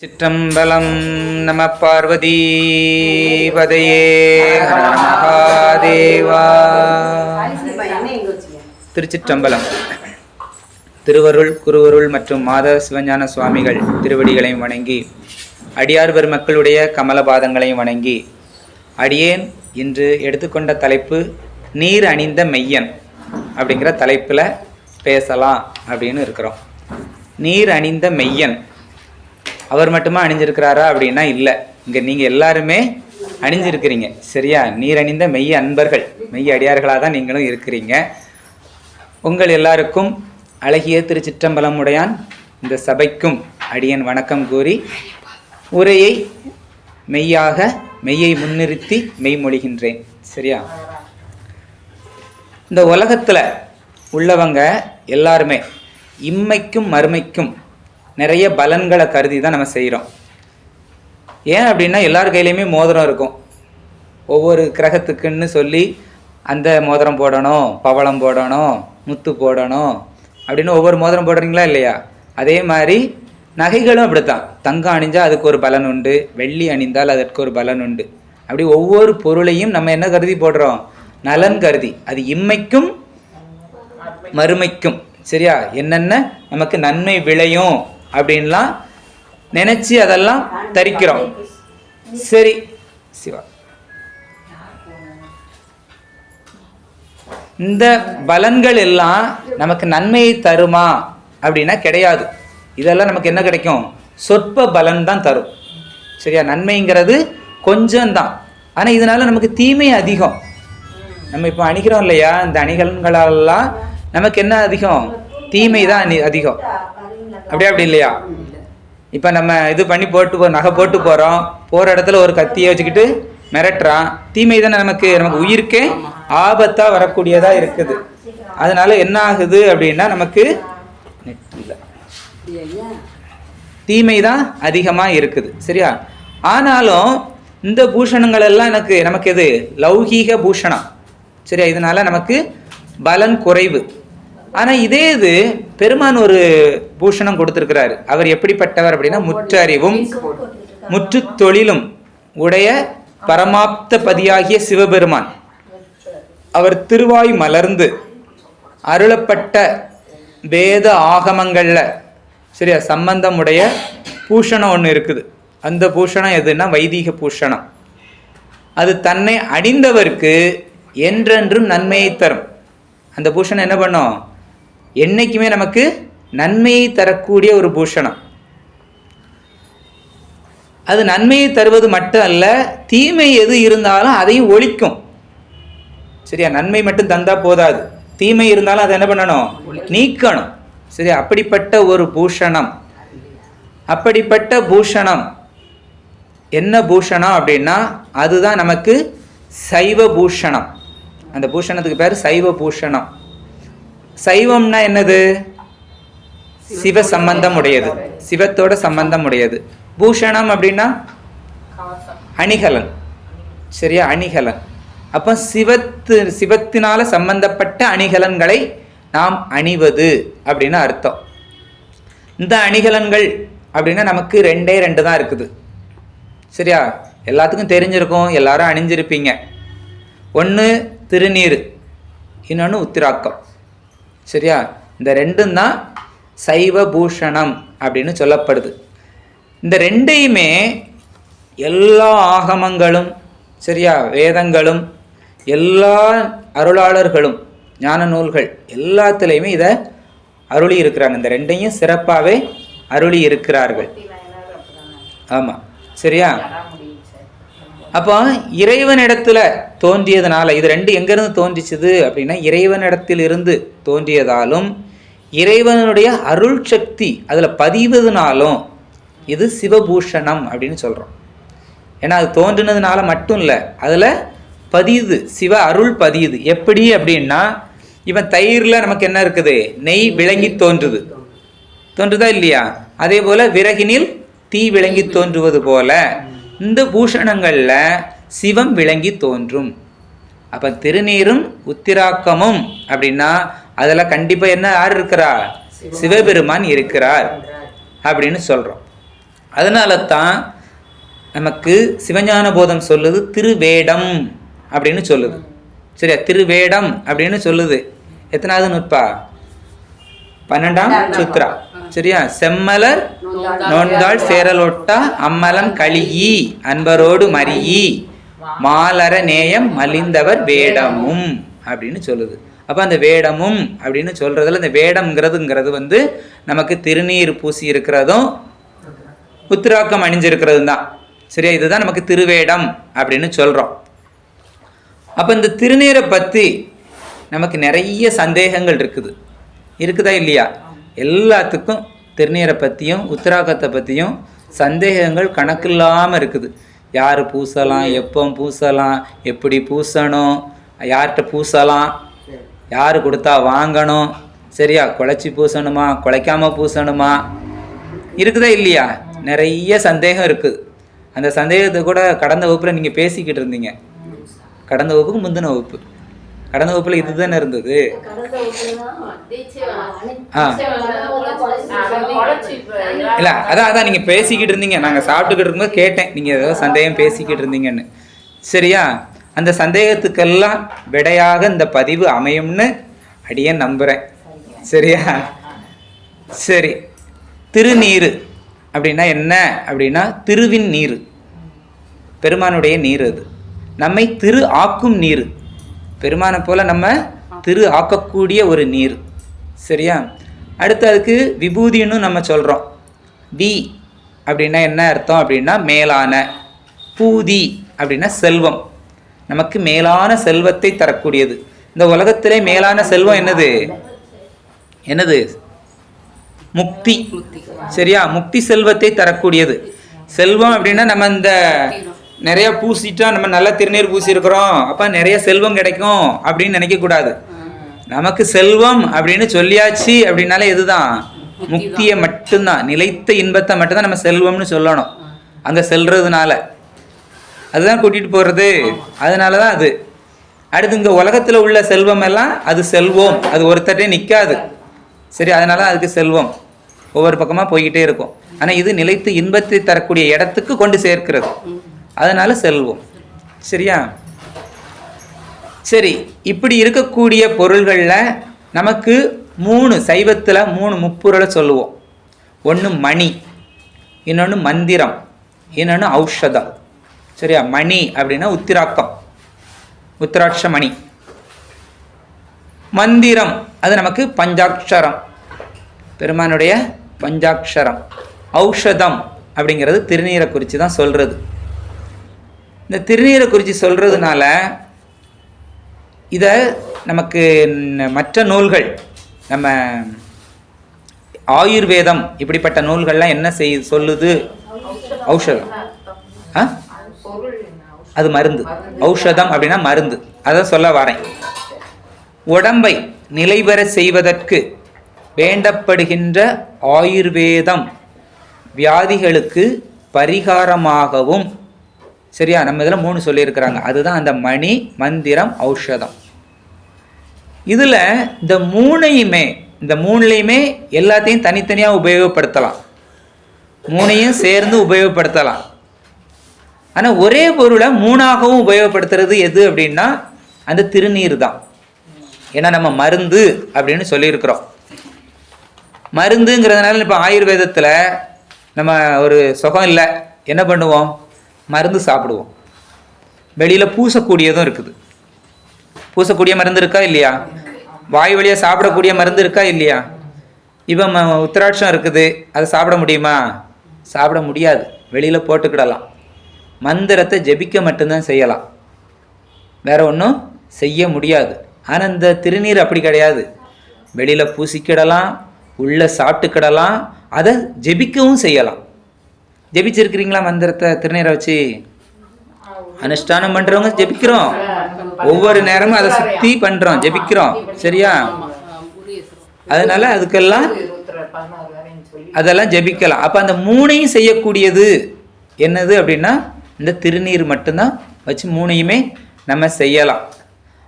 சிற்றம்பலம். நம பார்வதி பதையே மகாதேவா. திருச்சிற்றம்பலம். திருவருள் குருவருள் மற்றும் மாதவ சிவஞான சுவாமிகள் திருவடிகளையும் வணங்கி, அடியார் பெருமக்களுடைய கமலபாதங்களையும் வணங்கி, அடியேன் இன்று எடுத்துக்கொண்ட தலைப்பு நீர் அணிந்த மெய்யன் அப்படிங்கிற தலைப்பில் பேசலாம் அப்படின்னு இருக்கிறோம். நீர் அணிந்த மெய்யன் அவர் மட்டுமா அணிஞ்சிருக்கிறாரா அப்படின்னா இல்லை, இங்கே நீங்கள் எல்லாருமே அணிஞ்சிருக்கிறீங்க. சரியா? நீர் அணிந்த மெய் அன்பர்கள், மெய் அடியார்களாக தான் நீங்களும் இருக்கிறீங்க. உங்கள் எல்லாருக்கும் அழகிய திருச்சிற்றம்பலம் உடையான் இந்த சபைக்கும் அடியன் வணக்கம் கூறி உரையை மெய்யை முன்னிறுத்தி மெய்மொழிகின்றேன். சரியா? இந்த உலகத்தில் உள்ளவங்க எல்லாருமே இம்மைக்கும் மறுமைக்கும் நிறைய பலன்களை கருதி தான் நம்ம செய்கிறோம். ஏன் அப்படின்னா எல்லார் கையிலையுமே மோதிரம் இருக்கும். ஒவ்வொரு கிரகத்துக்குன்னு சொல்லி அந்த மோதிரம் போடணும், பவளம் போடணும், முத்து போடணும் அப்படின்னு ஒவ்வொரு மோதிரம் போடுறீங்களா இல்லையா? அதே மாதிரி நகைகளும் அப்படித்தான். தங்கம் அணிஞ்சால் அதுக்கு ஒரு பலன் உண்டு, வெள்ளி அணிந்தால் அதற்கு ஒரு பலன் உண்டு. அப்படி ஒவ்வொரு பொருளையும் நம்ம என்ன கருதி போடுறோம்? நலன் கருதி. அது இம்மைக்கும் மறுமைக்கும். சரியா? என்னென்ன நமக்கு நன்மை விளையும் அப்படின்லாம் நினைச்சு அதெல்லாம் தரிக்கிறோம். சரி சிவா, இந்த பலன்கள் எல்லாம் நமக்கு நன்மையை தருமா அப்படின்னா கிடையாது. இதெல்லாம் நமக்கு என்ன கிடைக்கும்? சொற்ப பலன் தான் தரும். சரியா? நன்மைங்கிறது கொஞ்சம் தான், ஆனால் இதனால நமக்கு தீமை அதிகம். நம்ம இப்போ அணிகிறோம் இல்லையா, இந்த அணிகலன்களெல்லாம் நமக்கு என்ன அதிகம்? தீமை தான் அதிகம். அப்படி இல்லையா? இப்போ நம்ம இது பண்ணி நகை போட்டு போகிறோம், போகிற இடத்துல ஒரு கத்தியை வச்சுக்கிட்டு மிரட்டுறான். தீமை தானே நமக்கு உயிருக்கே ஆபத்தாக வரக்கூடியதாக இருக்குது. அதனால என்ன ஆகுது அப்படின்னா நமக்கு தீமை தான் அதிகமாக இருக்குது. சரியா? ஆனாலும் இந்த பூஷணங்கள் எல்லாம் நமக்கு எது? லௌகீக பூஷணம். சரியா? இதனால நமக்கு பலன் குறைவு. ஆனால் இதே இது பெருமான் ஒரு பூஷணம் கொடுத்துருக்கிறாரு. அவர் எப்படிப்பட்டவர் அப்படின்னா முற்றறிவும் முற்று தொழிலும் உடைய பரமாப்த பதியாகிய சிவபெருமான். அவர் திருவாய் மலர்ந்து அருளப்பட்ட வேத ஆகமங்களில் சரியா சம்பந்தமுடைய பூஷணம் ஒன்று இருக்குது. அந்த பூஷணம் எதுன்னா வைதீக பூஷணம். அது தன்னை அணிந்தவருக்கு என்றென்றும் நன்மையை தரும். அந்த பூஷணம் என்ன பண்ணும்? என்னைக்குமே நமக்கு நன்மையை தரக்கூடிய ஒரு பூஷணம். அது நன்மையை தருவது மட்டும் அல்ல, தீமை எது இருந்தாலும் அதையும் ஒழிக்கும். சரியா? நன்மை மட்டும் தந்தா போதாது, தீமை இருந்தாலும் அதை என்ன பண்ணணும்? நீக்கணும். சரியா? அப்படிப்பட்ட ஒரு பூஷணம். அப்படிப்பட்ட பூஷணம் என்ன பூஷணம் அப்படின்னா அதுதான் நமக்கு சைவ பூஷணம். அந்த பூஷணத்துக்கு பேர் சைவ பூஷணம். சைவம்னா என்னது? சிவ சம்பந்தம் உடையது, சிவத்தோட சம்பந்தம் உடையது. பூஷணம் அப்படின்னா அணிகலன். சரியா? அணிகலன். அப்போ சிவத்தினால சம்பந்தப்பட்ட அணிகலன்களை நாம் அணிவது அப்படின்னு அர்த்தம். இந்த அணிகலன்கள் அப்படின்னா நமக்கு ரெண்டு தான் இருக்குது. சரியா? எல்லாத்துக்கும் தெரிஞ்சிருக்கும், எல்லாரும் அணிஞ்சிருப்பீங்க. ஒன்று திருநீர், இன்னொன்று உத்திராக்கம். சரியா? இந்த ரெண்டும் தான் சைவ பூஷணம் அப்படின்னு சொல்லப்படுது. இந்த ரெண்டையுமே எல்லா ஆகமங்களும் சரியா வேதங்களும் எல்லா அருளாளர்களும் ஞான நூல்கள் எல்லாத்துலேயுமே இதை அருளி இருக்கிறாங்க. இந்த ரெண்டையும் சிறப்பாகவே அருளி இருக்கிறார்கள். ஆமாம். சரியா? அப்போ இறைவனிடத்துல தோன்றியதுனால இது ரெண்டு எங்கேருந்து தோன்றிச்சுது அப்படின்னா இறைவனிடத்தில் இருந்து தோன்றியதாலும் இறைவனுடைய அருள் சக்தி அதில் பதிவதுனாலும் இது சிவபூஷணம் அப்படின்னு சொல்கிறோம். ஏன்னா அது தோன்றினதுனால மட்டும் இல்லை, அதில் பதியுது, சிவ அருள் பதியுது. எப்படி அப்படின்னா இவன் தயிரில் நமக்கு என்ன இருக்குது? நெய் விளங்கி தோன்றுதா இல்லையா? அதே போல் விறகினில் தீ விளங்கி தோன்றுவது போல இந்த பூஷணங்களில் சிவம் விளங்கி தோன்றும். அப்போ திருநீரும் உத்திராக்கமும் அப்படின்னா அதில் கண்டிப்பாக என்ன யார் இருக்கிறா? சிவபெருமான் இருக்கிறார் அப்படின்னு சொல்கிறோம். அதனால தான் நமக்கு சிவஞான போதம் சொல்லுது திருவேடம் அப்படின்னு சொல்லுது. சரியா, திருவேடம் அப்படின்னு சொல்லுது. எத்தனாவது நூற்பா? 12ஆம் சூத்ரா. சரியா, செம்மலர் நோன்தாள் சேரலொட்டா அம்மலம் களியி அன்பரோடு மரியி மாலர நேயம் மலிந்தவர் வேடமும் அப்படின்னு சொல்லுது. அப்போ அந்த வேடமும் அப்படின்னு சொல்றதுல இந்த வேடம்ங்கிறதுங்கிறது நமக்கு திருநீர் பூசி இருக்கிறதும் உத்திராக்கம் அணிஞ்சிருக்கிறதும் தான். சரியா, இதுதான் நமக்கு திருவேடம் அப்படின்னு சொல்றோம். அப்போ இந்த திருநீரை பற்றி நமக்கு நிறைய சந்தேகங்கள் இருக்குதா இல்லையா? எல்லாத்துக்கும் திருநீரை பற்றியும் உத்திராக்கத்தை பற்றியும் சந்தேகங்கள் கணக்கில்லாமல் இருக்குது. யார் பூசலாம், எப்போ பூசலாம், எப்படி பூசணும், யார்கிட்ட பூசலாம், யார் கொடுத்தா வாங்கணும், சரியா, குழைச்சி பூசணுமா குழைக்காமல் பூசணுமா, இருக்குதா இல்லையா? நிறைய சந்தேகம் இருக்குது. அந்த சந்தேகத்தை கூட கடந்த வகுப்பில் நீங்கள் பேசிக்கிட்டு இருந்தீங்க. கடந்த வகுப்புக்கு முந்தின வகுப்பு, கடந்த வகுப்பில் இது தானே இருந்தது. இல்லை, அதான் நீங்கள் பேசிக்கிட்டு இருந்தீங்க. நாங்கள் சாப்பிட்டுக்கிட்டு இருக்கும்போது கேட்டேன், நீங்கள் ஏதோ சந்தேகம் பேசிக்கிட்டு இருந்தீங்கன்னு. சரியா, அந்த சந்தேகத்துக்கெல்லாம் விடையாக இந்த பதிவு அமையும்னு அடியேன் நம்புகிறேன். சரியா, சரி. திருநீர் அப்படின்னா என்ன அப்படின்னா, திருவின் நீர், பெருமானுடைய நீர். அது நம்மை திரு ஆக்கும் நீர், பெருமானை போல நம்ம திரு ஆக்கக்கூடிய ஒரு நீர். சரியா, அடுத்து அதுக்கு விபூதின்னு நம்ம சொல்கிறோம். வி அப்படின்னா என்ன அர்த்தம் அப்படின்னா மேலான, பூதி அப்படின்னா செல்வம், நமக்கு மேலான செல்வத்தை தரக்கூடியது. இந்த உலகத்திலே மேலான செல்வம் என்னது? முக்தி. சரியா, முக்தி செல்வத்தை தரக்கூடியது. செல்வம் அப்படின்னா நம்ம இந்த நிறைய பூசிட்டா, நம்ம நல்ல திருநீர் பூசியிருக்கிறோம் அப்போ நிறைய செல்வம் கிடைக்கும் அப்படின்னு நினைக்கக்கூடாது. நமக்கு செல்வம் அப்படின்னு சொல்லியாச்சு அப்படின்னாலே எதுதான்? முக்தியை மட்டும்தான், நிலைத்த இன்பத்தை மட்டும்தான் நம்ம செல்வம்னு சொல்லணும். அங்கே செல்றதுனால அதுதான் கூட்டிகிட்டு போகிறது, அதனால தான் அது. அடுத்து இங்கே உலகத்தில் உள்ள செல்வம் எல்லாம் அது செல்வம், அது ஒருத்தட்டே நிற்காது. சரி, அதனால தான் அதுக்கு செல்வம் ஒவ்வொரு பக்கமாக போய்கிட்டே இருக்கும். ஆனால் இது நிலைத்து இன்பத்தை தரக்கூடிய இடத்துக்கு கொண்டு சேர்க்கிறது, அதனால செல்வம். சரியா, சரி. இப்படி இருக்கக்கூடிய பொருள்களில் நமக்கு 3 சைவத்தில் 3 முப்பொருளை சொல்லுவோம். ஒன்று மணி, இன்னொன்று மந்திரம், இன்னொன்று ஔஷதம். சரியா, மணி அப்படின்னா உத்திராக்கம், உத்திராட்ச மணி. மந்திரம் அது நமக்கு பஞ்சாட்சரம், பெருமானுடைய பஞ்சாட்சரம். ஔஷதம் அப்படிங்கிறது திருநீரை குறித்து தான் சொல்கிறது. இந்த திருநீரை குறித்து சொல்கிறதுனால இதை நமக்கு மற்ற நூல்கள், நம்ம ஆயுர்வேதம் இப்படிப்பட்ட நூல்கள்லாம் என்ன சொல்லுது? ஔஷதம், அது மருந்து. ஔஷதம் அப்படின்னா மருந்து, அதை சொல்ல வரேன். உடம்பை நிலைபெற செய்வதற்கு வேண்டப்படுகின்ற ஆயுர்வேதம் வியாதிகளுக்கு பரிகாரமாகவும், சரியா, நம்ம இதில் 3 சொல்லியிருக்கிறாங்க. அதுதான் அந்த மணி, மந்திரம், ஔஷதம். இதில் இந்த 3லையுமே எல்லாத்தையும் தனித்தனியாக உபயோகப்படுத்தலாம், 3ஐயும் சேர்ந்து உபயோகப்படுத்தலாம். ஆனால் ஒரே பொருளை 3ஆகவும் உபயோகப்படுத்துறது எது அப்படின்னா அந்த திருநீர் தான். ஏன்னா நம்ம மருந்து அப்படின்னு சொல்லியிருக்கிறோம். மருந்துங்கிறதுனால இப்போ ஆயுர்வேதத்தில் நம்ம ஒரு சுகம் இல்லை, என்ன பண்ணுவோம்? மருந்து சாப்பிடுவோம். வெளியில் பூசக்கூடியதும் இருக்குது. பூசக்கூடிய மருந்து இருக்கா இல்லையா? வாய் வழியாக சாப்பிடக்கூடிய மருந்து இருக்கா இல்லையா? இப்போ உத்திராட்சம் இருக்குது, அதை சாப்பிட முடியுமா? சாப்பிட முடியாது, வெளியில் போட்டுக்கிடலாம். மந்திரத்தை ஜெபிக்க மட்டும்தான் செய்யலாம், வேற ஒன்றும் செய்ய முடியாது. ஆனால் இந்த திருநீர் அப்படி கிடையாது, வெளியில் பூசிக்கிடலாம், உள்ளே சாப்பிட்டுக்கிடலாம், அதை ஜெபிக்கவும் செய்யலாம். ஜெபிச்சிருக்கிறீங்களா மந்திரத்தை? திருநீரை வச்சு அனுஷ்டானம் பண்ணுறவங்க ஜெபிக்கிறோம், ஒவ்வொரு நேரமும் அதை சுற்றி பண்ணுறோம், ஜெபிக்கிறோம். சரியா, அதனால அதுக்கெல்லாம் அதெல்லாம் ஜெபிக்கலாம். அப்போ அந்த 3ஐயும் செய்யக்கூடியது என்னது அப்படின்னா இந்த திருநீர் மட்டும்தான் வச்சு 3ஐயுமே நம்ம செய்யலாம்.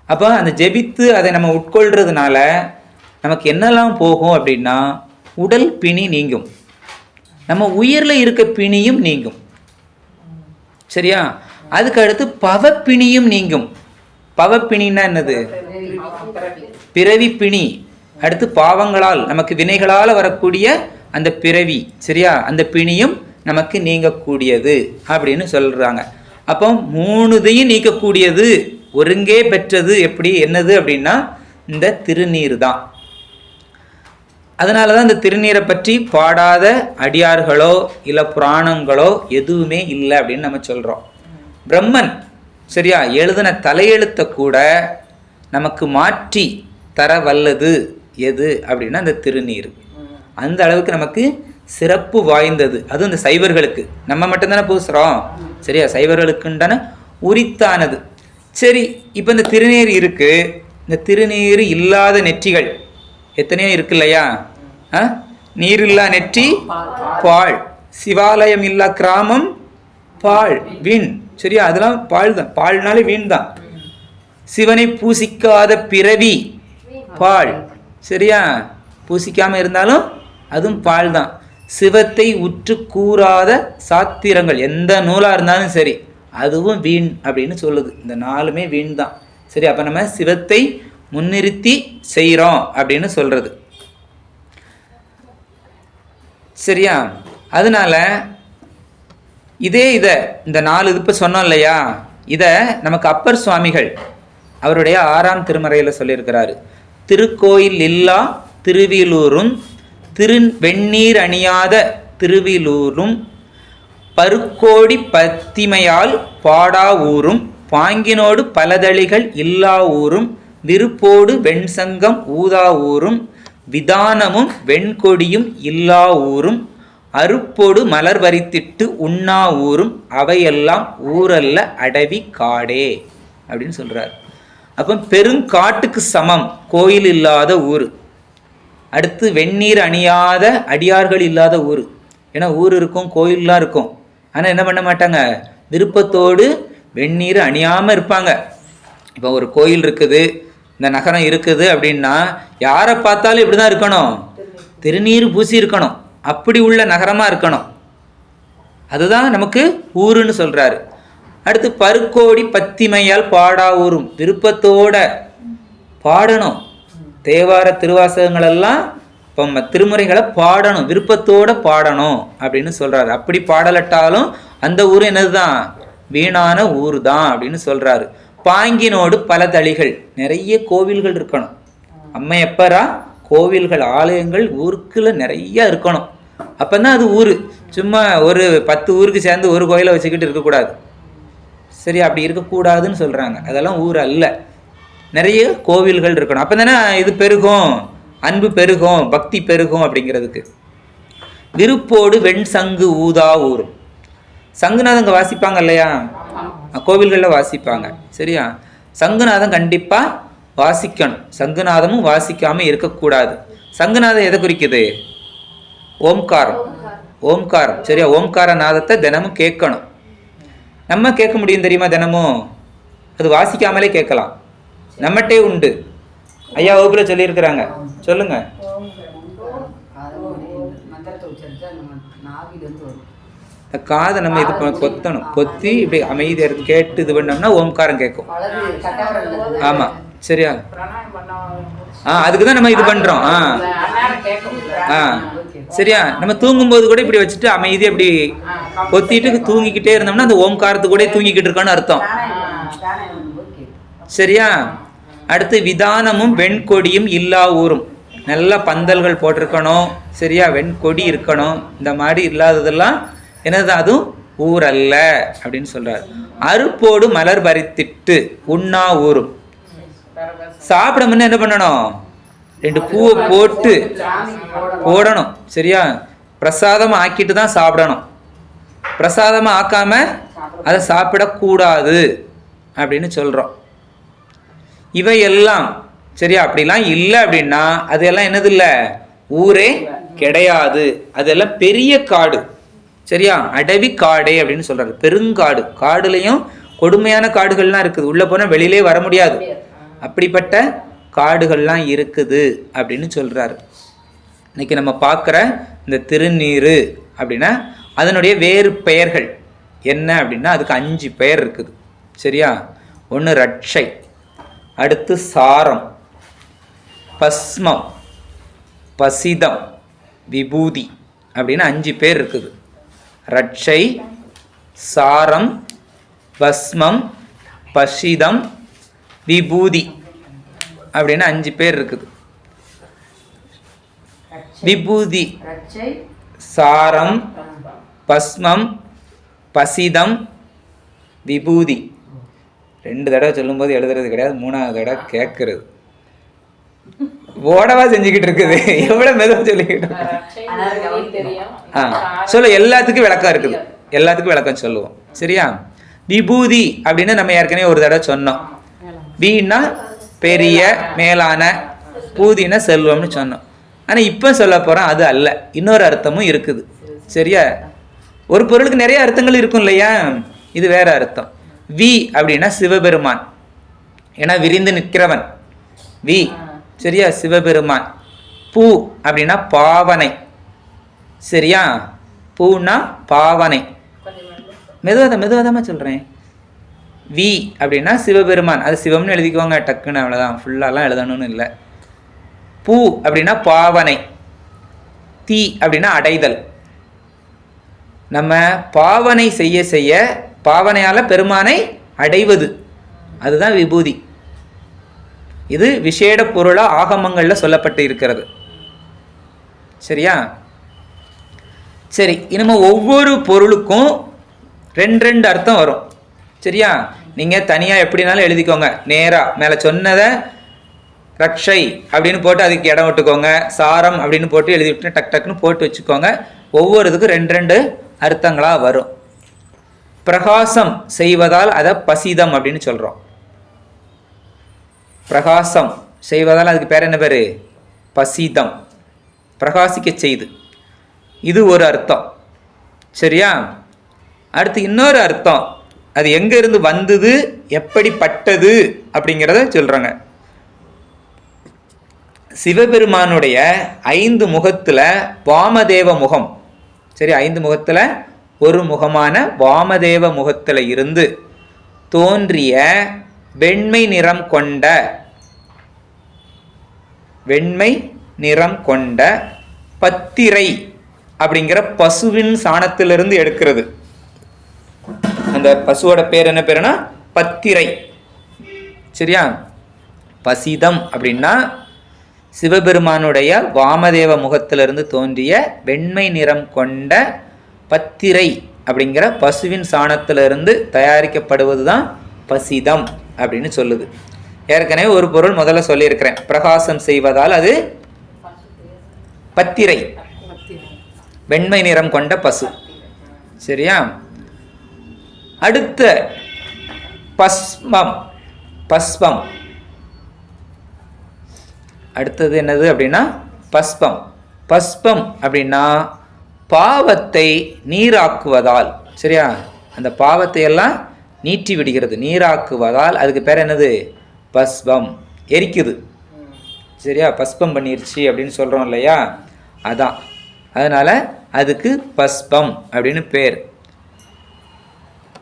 அப்போ அந்த ஜெபித்து அதை நம்ம உட்கொள்றதுனால நமக்கு என்னெல்லாம் போகும் அப்படின்னா உடல் பிணி நீங்கும், நம்ம உயிரில் இருக்க பிணியும் நீங்கும். சரியா? அதுக்கு அடுத்து பவப்பிணியும் நீங்கும். பவப்பிணின்னா என்னது? பிறவி பிணி. அடுத்து பாவங்களால் நமக்கு வினைகளால் வரக்கூடிய அந்த பிறவி, சரியா, அந்த பிணியும் நமக்கு நீங்கக்கூடியது அப்படின்னு சொல்றாங்க. அப்போ 3தையும் நீக்கக்கூடியது, ஒருங்கே பெற்றது எப்படி என்னது அப்படின்னா இந்த திருநீர் தான். அதனால தான் இந்த திருநீரை பற்றி பாடாத அடியார்களோ இல்லை புராணங்களோ எதுவுமே இல்லை அப்படின்னு நம்ம சொல்கிறோம். பிரம்மன், சரியா, எழுதின தலையெழுத்தை கூட நமக்கு மாற்றி தர வல்லது எது அப்படின்னா அந்த திருநீர். அந்த அளவுக்கு நமக்கு சிறப்பு வாய்ந்தது. அதுவும் இந்த சைவர்களுக்கு. நம்ம மட்டும்தானே பூசுகிறோம், சரியா, சைவர்களுக்குண்டான உரித்தானது. சரி, இப்போ இந்த திருநீர் இருக்கு. இந்த திருநீர் இல்லாத நெற்றிகள் எத்தனையோ இருக்கு இல்லையா? நீர் இல்லா நெற்றி பால், சிவாலயம் இல்லா கிராமம் பால் வீண், சரியா, அதெல்லாம் பால் தான். பால்னாலே வீண் தான். சிவனை பூசிக்காத பிறவி பால், சரியா, பூசிக்காம இருந்தாலும் அதுவும் பால் தான். சிவத்தை உற்று கூறாத சாத்திரங்கள் எந்த நூலாக இருந்தாலும் சரி அதுவும் வீண் அப்படின்னு சொல்லுது. இந்த 4மே வீண் தான். சரி, அப்போ நம்ம சிவத்தை முன்னிறுத்தி செய்கிறோம் அப்படின்னு சொல்கிறது. சரியா? அதனால இதை இந்த 4 இது இப்போ சொன்னோம் இல்லையா, இதை நமக்கு அப்பர் சுவாமிகள் அவருடைய 6ஆம் திருமறையில் சொல்லியிருக்கிறாரு. திருக்கோயில் இல்லா திருவிலூரும் வெந்நீர் அணியாத திருவிலூரும் பருக்கோடி பத்திமையால் பாடா ஊரும் பாங்கினோடு பலதளிகள் இல்லா ஊரும் விருப்போடு வெண்சங்கம் ஊதா ஊரும் விதானமும் வெண்கொடியும் இல்லா ஊரும் அருப்போடு மலர் வரித்திட்டு உண்ணா ஊரும் அவையெல்லாம் ஊரல்ல அடவி காடே அப்படின்னு சொல்றார். அப்போ பெருங்காட்டுக்கு சமம் கோயில் இல்லாத ஊர். அடுத்து வெந்நீர் அணியாத அடியார்கள் இல்லாத ஊர். ஏன்னா ஊர் இருக்கும், கோயிலெலாம் இருக்கும், ஆனால் என்ன பண்ண மாட்டாங்க, விருப்பத்தோடு வெந்நீர் அணியாமல் இருப்பாங்க. இப்போ ஒரு கோயில் இருக்குது, இந்த நகரம் இருக்குது அப்படின்னா யாரை பார்த்தாலும் இப்படி தான் இருக்கணும், திருநீர் பூசி இருக்கணும், அப்படி உள்ள நகரமாக இருக்கணும். அதுதான் நமக்கு ஊருன்னு சொல்கிறாரு. அடுத்து பருக்கோடி பத்திமையால் பாடா ஊரும், விருப்பத்தோட பாடணும். தேவார திருவாசகங்களெல்லாம் இப்போ திருமுறைகளை பாடணும், விருப்பத்தோட பாடணும் அப்படின்னு சொல்கிறாரு. அப்படி பாடலட்டாலும் அந்த ஊர் என்னது தான், வீணான ஊர் தான் அப்படின்னு சொல்கிறாரு. பாங்கினோடு பல தளிகள், நிறைய கோவில்கள் இருக்கணும். அம்மையப்பரா கோவில்கள் ஆலயங்கள் ஊருக்குள்ள நிறைய இருக்கணும். அப்போ தான் அது ஊர். சும்மா ஒரு 10 ஊருக்கு சேர்ந்து ஒரு கோயிலை வச்சுக்கிட்டு இருக்கக்கூடாது. சரி, அப்படி இருக்கக்கூடாதுன்னு சொல்கிறாங்க. அதெல்லாம் ஊர் அல்ல, நிறைய கோவில்கள் இருக்கணும். அப்போ தானே இது பெருகும், அன்பு பெருகும், பக்தி பெருகும் அப்படிங்கிறதுக்கு. விருப்போடு வெண் சங்கு ஊதா ஊரும், சங்குநாதங்க வாசிப்பாங்க இல்லையா, கோவில்களில் வாசிப்பாங்க, சரியா. சங்குநாதம் கண்டிப்பாக வாசிக்கணும். சங்குநாதமும் வாசிக்காமல் இருக்கக்கூடாது. சங்குநாதம் எதை குறிக்குது, ஓம்காரம். ஓம்காரம், சரியா, ஓம்கார நாதத்தை தினமும் கேட்கணும். நம்ம கேட்க முடியும் தெரியுமா, தினமும் அது வாசிக்காமலே கேட்கலாம். நம்மகிட்டே உண்டு. ஐயா வகுப்புல சொல்லியிருக்கிறாங்க, சொல்லுங்க. காதை நம்ம இது கொத்தணும், கொத்தி இப்படி அமைதியாக இருந்து கேட்டு இது பண்ணோம்னா ஓம்காரம் கேட்கும். ஆமாம், சரியா. அதுக்கு தான் நம்ம இது பண்ணுறோம். சரியா. நம்ம தூங்கும்போது கூட இப்படி வச்சுட்டு அமைதியாக இப்படி கொத்திட்டு தூங்கிக்கிட்டே இருந்தோம்னா அந்த ஓம்காரத்து கூட தூங்கிக்கிட்டு இருக்கோன்னு அர்த்தம். சரியா. அடுத்து விதானமும் வெண்கொடியும் இல்லா ஊரும், நல்ல பந்தல்கள் போட்டிருக்கணும், சரியா, வெண்கொடி இருக்கணும். இந்த மாதிரி இல்லாததெல்லாம் என்னது, அதுவும் ஊர் அல்ல அப்படின்னு சொல்றாரு. அருப்போடு மலர் பறித்திட்டு உண்ணா ஊரும், சாப்பிட முன்ன என்ன பண்ணணும், 2 பூவை போட்டு போடணும், சரியா. பிரசாதமாக ஆக்கிட்டு தான் சாப்பிடணும். பிரசாதமாக ஆக்காம அதை சாப்பிடக்கூடாது அப்படின்னு சொல்கிறோம். இவையெல்லாம் சரியா. அப்படிலாம் இல்லை அப்படின்னா அதெல்லாம் என்னது இல்லை, ஊரே கிடையாது. அதெல்லாம் பெரிய காடு, சரியா, அடவி காடே அப்படின்னு சொல்றாரு. பெருங்காடு, காடுலையும் கொடுமையான காடுகள்லாம் இருக்குது, உள்ள போனால் வெளியிலே வர முடியாது, அப்படிப்பட்ட காடுகள்லாம் இருக்குது அப்படின்னு சொல்றாரு. இன்னைக்கு நம்ம பார்க்குற இந்த திருநீர் அப்படின்னா அதனுடைய வேறு பெயர்கள் என்ன அப்படின்னா அதுக்கு 5 பெயர் இருக்குது. சரியா? ஒன்று ரட்சை, அடுத்து சாரம், பஸ்மம், பசிதம், விபூதி அப்படின்னு 5 பேர் இருக்குது. ரட்சை, சாரம், பஸ்மம், பசிதம், விபூதி அப்படின்னு 5 பேர் இருக்குது. விபூதி, சாரம், பஸ்மம், பசிதம், விபூதி 2 தடவை சொல்லும்போது எழுதுறது கிடையாது, 3ஆவது தடவை கேட்கறது. ஓடவா செஞ்சுக்கிட்டு இருக்குது, எவ்வளவு மெதுவாக சொல்லிக்கிட்டு. சொல்ல எல்லாத்துக்கும் விளக்கம் இருக்குது, எல்லாத்துக்கும் விளக்கம் சொல்லுவோம். சரியா? விபூதி அப்படின்னு நம்ம ஏற்கனவே ஒரு தடவை சொன்னோம். வீணா பெரிய மேலான, பூதினா செல்வம்னு சொன்னோம். ஆனால் இப்போ சொல்ல போகிறோம் அது அல்ல, இன்னொரு அர்த்தமும் இருக்குது. சரியா? ஒரு பொருளுக்கு நிறைய அர்த்தங்கள் இருக்கும் இல்லையா? இது வேற அர்த்தம். வி அப்படின்னா சிவபெருமான், ஏன்னா விரிந்து நிற்கிறவன் வி. சரியா? சிவபெருமான். பூ அப்படின்னா பாவனை. சரியா? பூனா பாவனை. மெதுவாதமாக சொல்கிறேன். வி அப்படின்னா சிவபெருமான், அது சிவம்னு எழுதிக்குவாங்க டக்குன்னு, அவ்வளோதான், ஃபுல்லாலாம் எழுதணும்னு இல்லை. பூ அப்படின்னா பாவனை. தீ அப்படின்னா அடைதல். நம்ம பாவனை செய்ய செய்ய பாவனையால் பெருமானை அடைவது, அதுதான் விபூதி. இது விசேட பொருளாக ஆகமங்களில் சொல்லப்பட்டு இருக்கிறது. சரியா? சரி, இனிமே ஒவ்வொரு பொருளுக்கும் 2 அர்த்தம் வரும். சரியா? நீங்கள் தனியாக எப்படினாலும் எழுதிக்கோங்க. நேராக மேலே சொன்னதை ரக்ஷை அப்படின்னு போட்டு அதுக்கு இடம் விட்டுக்கோங்க, சாரம் அப்படின்னு போட்டு எழுதி விட்டு டக் டக்குன்னு போட்டு வச்சுக்கோங்க. ஒவ்வொரு இதுக்கும் 2 அர்த்தங்களாக வரும். பிரகாசம் செய்வதால் அதை பசிதம் அப்படின்னு சொல்கிறோம். பிரகாசம் செய்வதால் அதுக்கு பேர் என்ன பேர்? பசிதம். பிரகாசிக்க செய்து, இது ஒரு அர்த்தம். சரியா? அடுத்து இன்னொரு அர்த்தம், அது எங்கேருந்து வந்தது, எப்படிப்பட்டது அப்படிங்கிறத சொல்கிறாங்க. சிவபெருமானுடைய 5 முகத்தில் வாமதேவ முகம், சரி, 5 முகத்தில் ஒரு முகமான வாமதேவ முகத்தில் இருந்து தோன்றிய வெண்மை நிறம் கொண்ட பத்திரை அப்படிங்கிற பசுவின் சாணத்திலிருந்து எடுக்கிறது. அந்த பசுவோட பேர் என்ன பேருனா பத்திரை. சரியா? பசிதம் அப்படின்னா சிவபெருமானுடைய வாமதேவ முகத்திலிருந்து தோன்றிய வெண்மை நிறம் கொண்ட பத்திரை அப்படிங்கிற பசுவின் சாணத்திலிருந்து தயாரிக்கப்படுவது தான் பசிதம் அப்படின்னு சொல்லுது. ஏற்கனவே ஒரு பொருள் முதல்ல சொல்லியிருக்கிறேன், பிரகாசம் செய்வதால் அது பத்திரை, வெண்மை நிறம் கொண்ட பசு. சரியா? அடுத்த பஸ்பம், அடுத்தது என்னது அப்படின்னா பஸ்பம். பஸ்பம் அப்படின்னா பாவத்தை நீராக்குவதால், சரியா, அந்த பாவத்தை எல்லாம் நீட்டி விடுகிறது, நீராக்குவதால் அதுக்கு பேர் என்னது? பஸ்பம். எரிக்குது. சரியா? பஸ்பம் பண்ணிருச்சு அப்படின்னு சொல்கிறோம் இல்லையா, அதான். அதனால் அதுக்கு பஸ்பம் அப்படின்னு பேர்.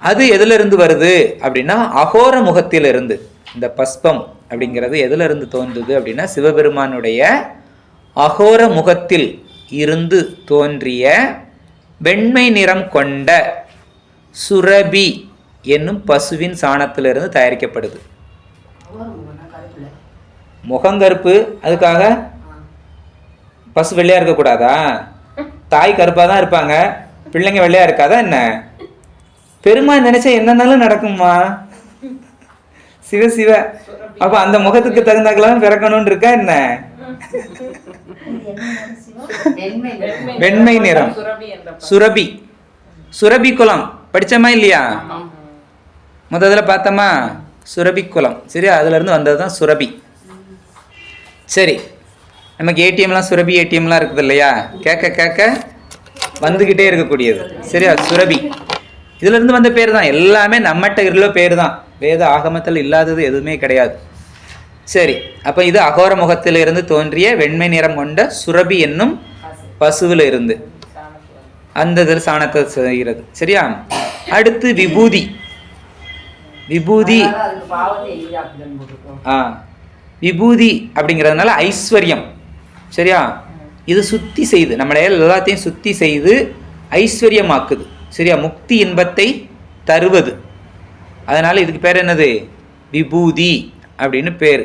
அது எதிலிருந்து வருது அப்படின்னா அகோர முகத்திலிருந்து. இந்த பஸ்பம் அப்படிங்கிறது எதிலிருந்து தோன்றுது அப்படின்னா சிவபெருமானுடைய அகோர முகத்தில் இருந்து தோன்றிய வெண்மை நிறம் கொண்ட சுரபி என்னும் பசுவின் சாணத்திலிருந்து தயாரிக்கப்படுது. முகங்கருப்பு, அதுக்காக பசு வெள்ளையா இருக்கக்கூடாதா? தாய் கருப்பாக தான் இருப்பாங்க, பிள்ளைங்க வெள்ளையா இருக்காதா என்ன? பெருமாள் நினைச்சா என்னன்னாலும் நடக்குமா? சிவ சிவ. அப்ப அந்த முகத்துக்கு தகுந்தாக்கெல்லாம் பிறக்கணும்னு இருக்கா என்ன? வெண்மை நிறம் சுரபி. சுரபி குலம் படிச்சமா இல்லையா? முதல்ல பார்த்தோமா சுரபி குலம். சரி, அதுல இருந்து வந்தது தான் சுரபி. சரி, நமக்கு ஏடிஎம்லாம் சுரபி ஏடிஎம்லாம் இருக்குது இல்லையா, கேட்க கேட்க வந்துக்கிட்டே இருக்கக்கூடியது. சரியா? சுரபி இதுல இருந்து வந்த பேர் தான். எல்லாமே நம்மகிட்ட இருந்த பேர் தான், வேத ஆகமத்தில் இல்லாதது எதுவுமே கிடையாது. சரி, அப்போ இது அகோர முகத்திலிருந்து தோன்றிய வெண்மை நிறம் கொண்ட சுரபி என்னும் பசுவில் இருந்து. அந்த இதில் சாணத்தை செய்கிறது. சரியா? அடுத்து விபூதி. விபூதி விபூதி அப்படிங்கிறதுனால ஐஸ்வர்யம். சரியா? இது சுத்தி செய்து நம்மளை எல்லாத்தையும் சுத்தி செய்து ஐஸ்வர்யமாக்குது. சரியா? முக்தி இன்பத்தை தருவது. அதனால இதுக்கு பேர் என்னது? விபூதி அப்படின்னு பேர்.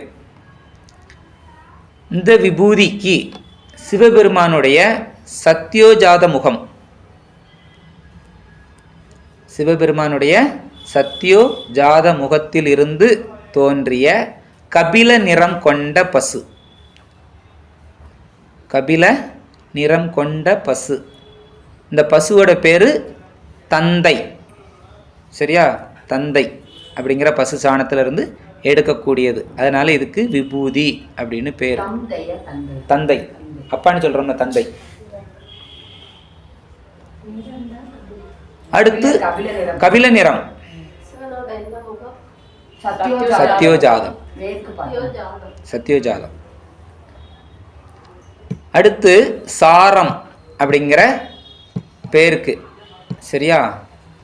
இந்த விபூதிக்கு சிவபெருமானுடைய சத்யோஜாத முகம், சிவபெருமானுடைய சத்யோஜாத முகத்தில் இருந்து தோன்றிய கபில நிறம் கொண்ட பசு, கபில நிறம் கொண்ட பசு. இந்த பசுவோட பேரு தந்தை. சரியா? தந்தை அப்படிங்கிற பசு சாணத்திலிருந்து எடுக்கக்கூடியது. அதனால இதுக்கு விபூதி அப்படின்னு பேர். தந்தை அப்பான்னு சொல்றோம்னா தந்தை. அடுத்து கபில நிறம், சத்யோஜாதம். சத்யோஜாதம். அடுத்து சாரம் அப்படிங்கிற பேருக்கு. சரியா?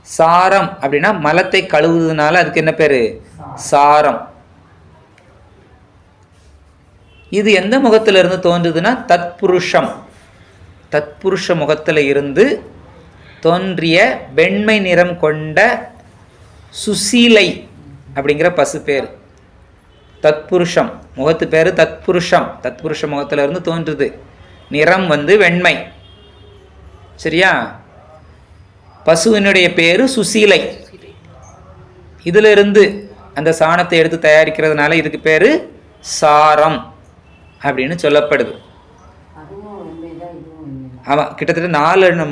சாரம் அப்படின்னா மலத்தை கழுவுறதுனால அதுக்கு என்ன பேரு? சாரம். இது எந்த முகத்துல இருந்து தோன்றுதுன்னா தத்புருஷம். தத்புருஷ முகத்துல இருந்து தோன்றிய வெண்மை நிறம் கொண்ட சுசீலை அப்படிங்கிற பசு பேர். தத்புருஷம் முகத்து பேரு தத்புருஷம். தத்புருஷ முகத்துல இருந்து தோன்றுது. நிறம் வெண்மை. சரியா? பசுவினுடைய பேரு சுசீலை. இதுல இருந்து அந்த சாணத்தை எடுத்து தயாரிக்கிறதுனால இதுக்கு பேரு சாரம் அப்படின்னு சொல்லப்படுது. ஆமா, கிட்டத்தட்ட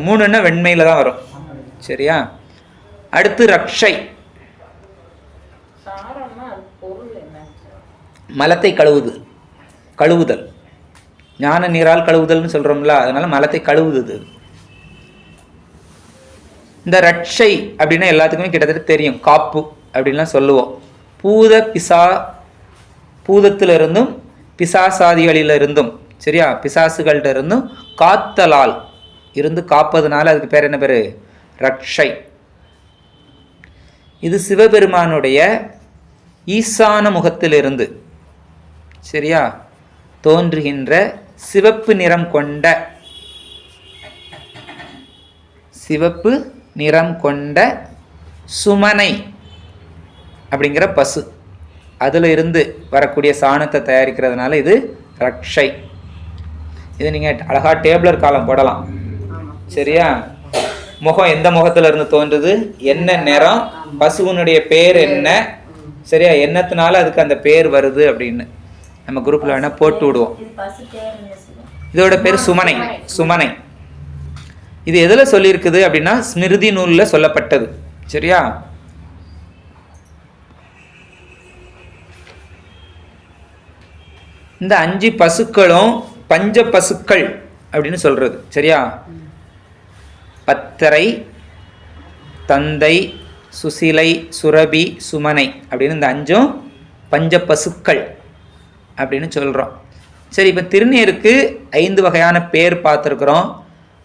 3 வெண்மையில தான் வரும். சரியா? அடுத்து ரக்ஷை. மலத்தை கழுவுதல். ஞான நீரால் கழுவுதல்னு சொல்றோம்ல, அதனால மலத்தை கழுவுது. இந்த ரட்சை அப்படின்னா எல்லாத்துக்குமே கிட்டத்தட்ட தெரியும். காப்பு அப்படின்லாம் சொல்லுவோம். பூதத்திலிருந்தும் பிசாசாதிகளிலிருந்தும், சரியா, பிசாசுகள்கிட்ட இருந்தும் காத்தலால் இருந்து காப்பதுனால அதுக்கு பேர் என்ன பேரு? ரட்சை. இது சிவபெருமானுடைய ஈசான முகத்திலிருந்து, சரியா, தோன்றுகின்ற சிவப்பு நிறம் கொண்ட சுமனை அப்படிங்கிற பசு, அதில் இருந்து வரக்கூடிய சாணத்தை தயாரிக்கிறதுனால இது ரக்ஷை. இது நீங்கள் அழகா டேபிளர் காலம் போடலாம். சரியா? முகம் எந்த முகத்துல இருந்து தோன்றுது, என்ன நிறம், பசுவனுடைய பேர் என்ன, சரியா, என்னத்தினால அதுக்கு அந்த பேர் வருது அப்படின்னு நம்ம குரூப்ல வேணா போட்டு விடுவோம். இதோட பேர் சுமனை. இது எதுல சொல்லியிருக்குது அப்படின்னா ஸ்மிருதி நூல்ல சொல்லப்பட்டது. சரியா? இந்த 5 பசுக்களும் பஞ்ச பசுக்கள் அப்படின்னு சொல்றது. சரியா? பத்தரை, தந்தை, சுசிலை, சுரபி, சுமனை அப்படின்னு இந்த 5 பஞ்ச பசுக்கள் அப்படின்னு சொல்றோம். சரி, இப்போ திருநீருக்கு 5 வகையான பேர் பார்த்துருக்குறோம்.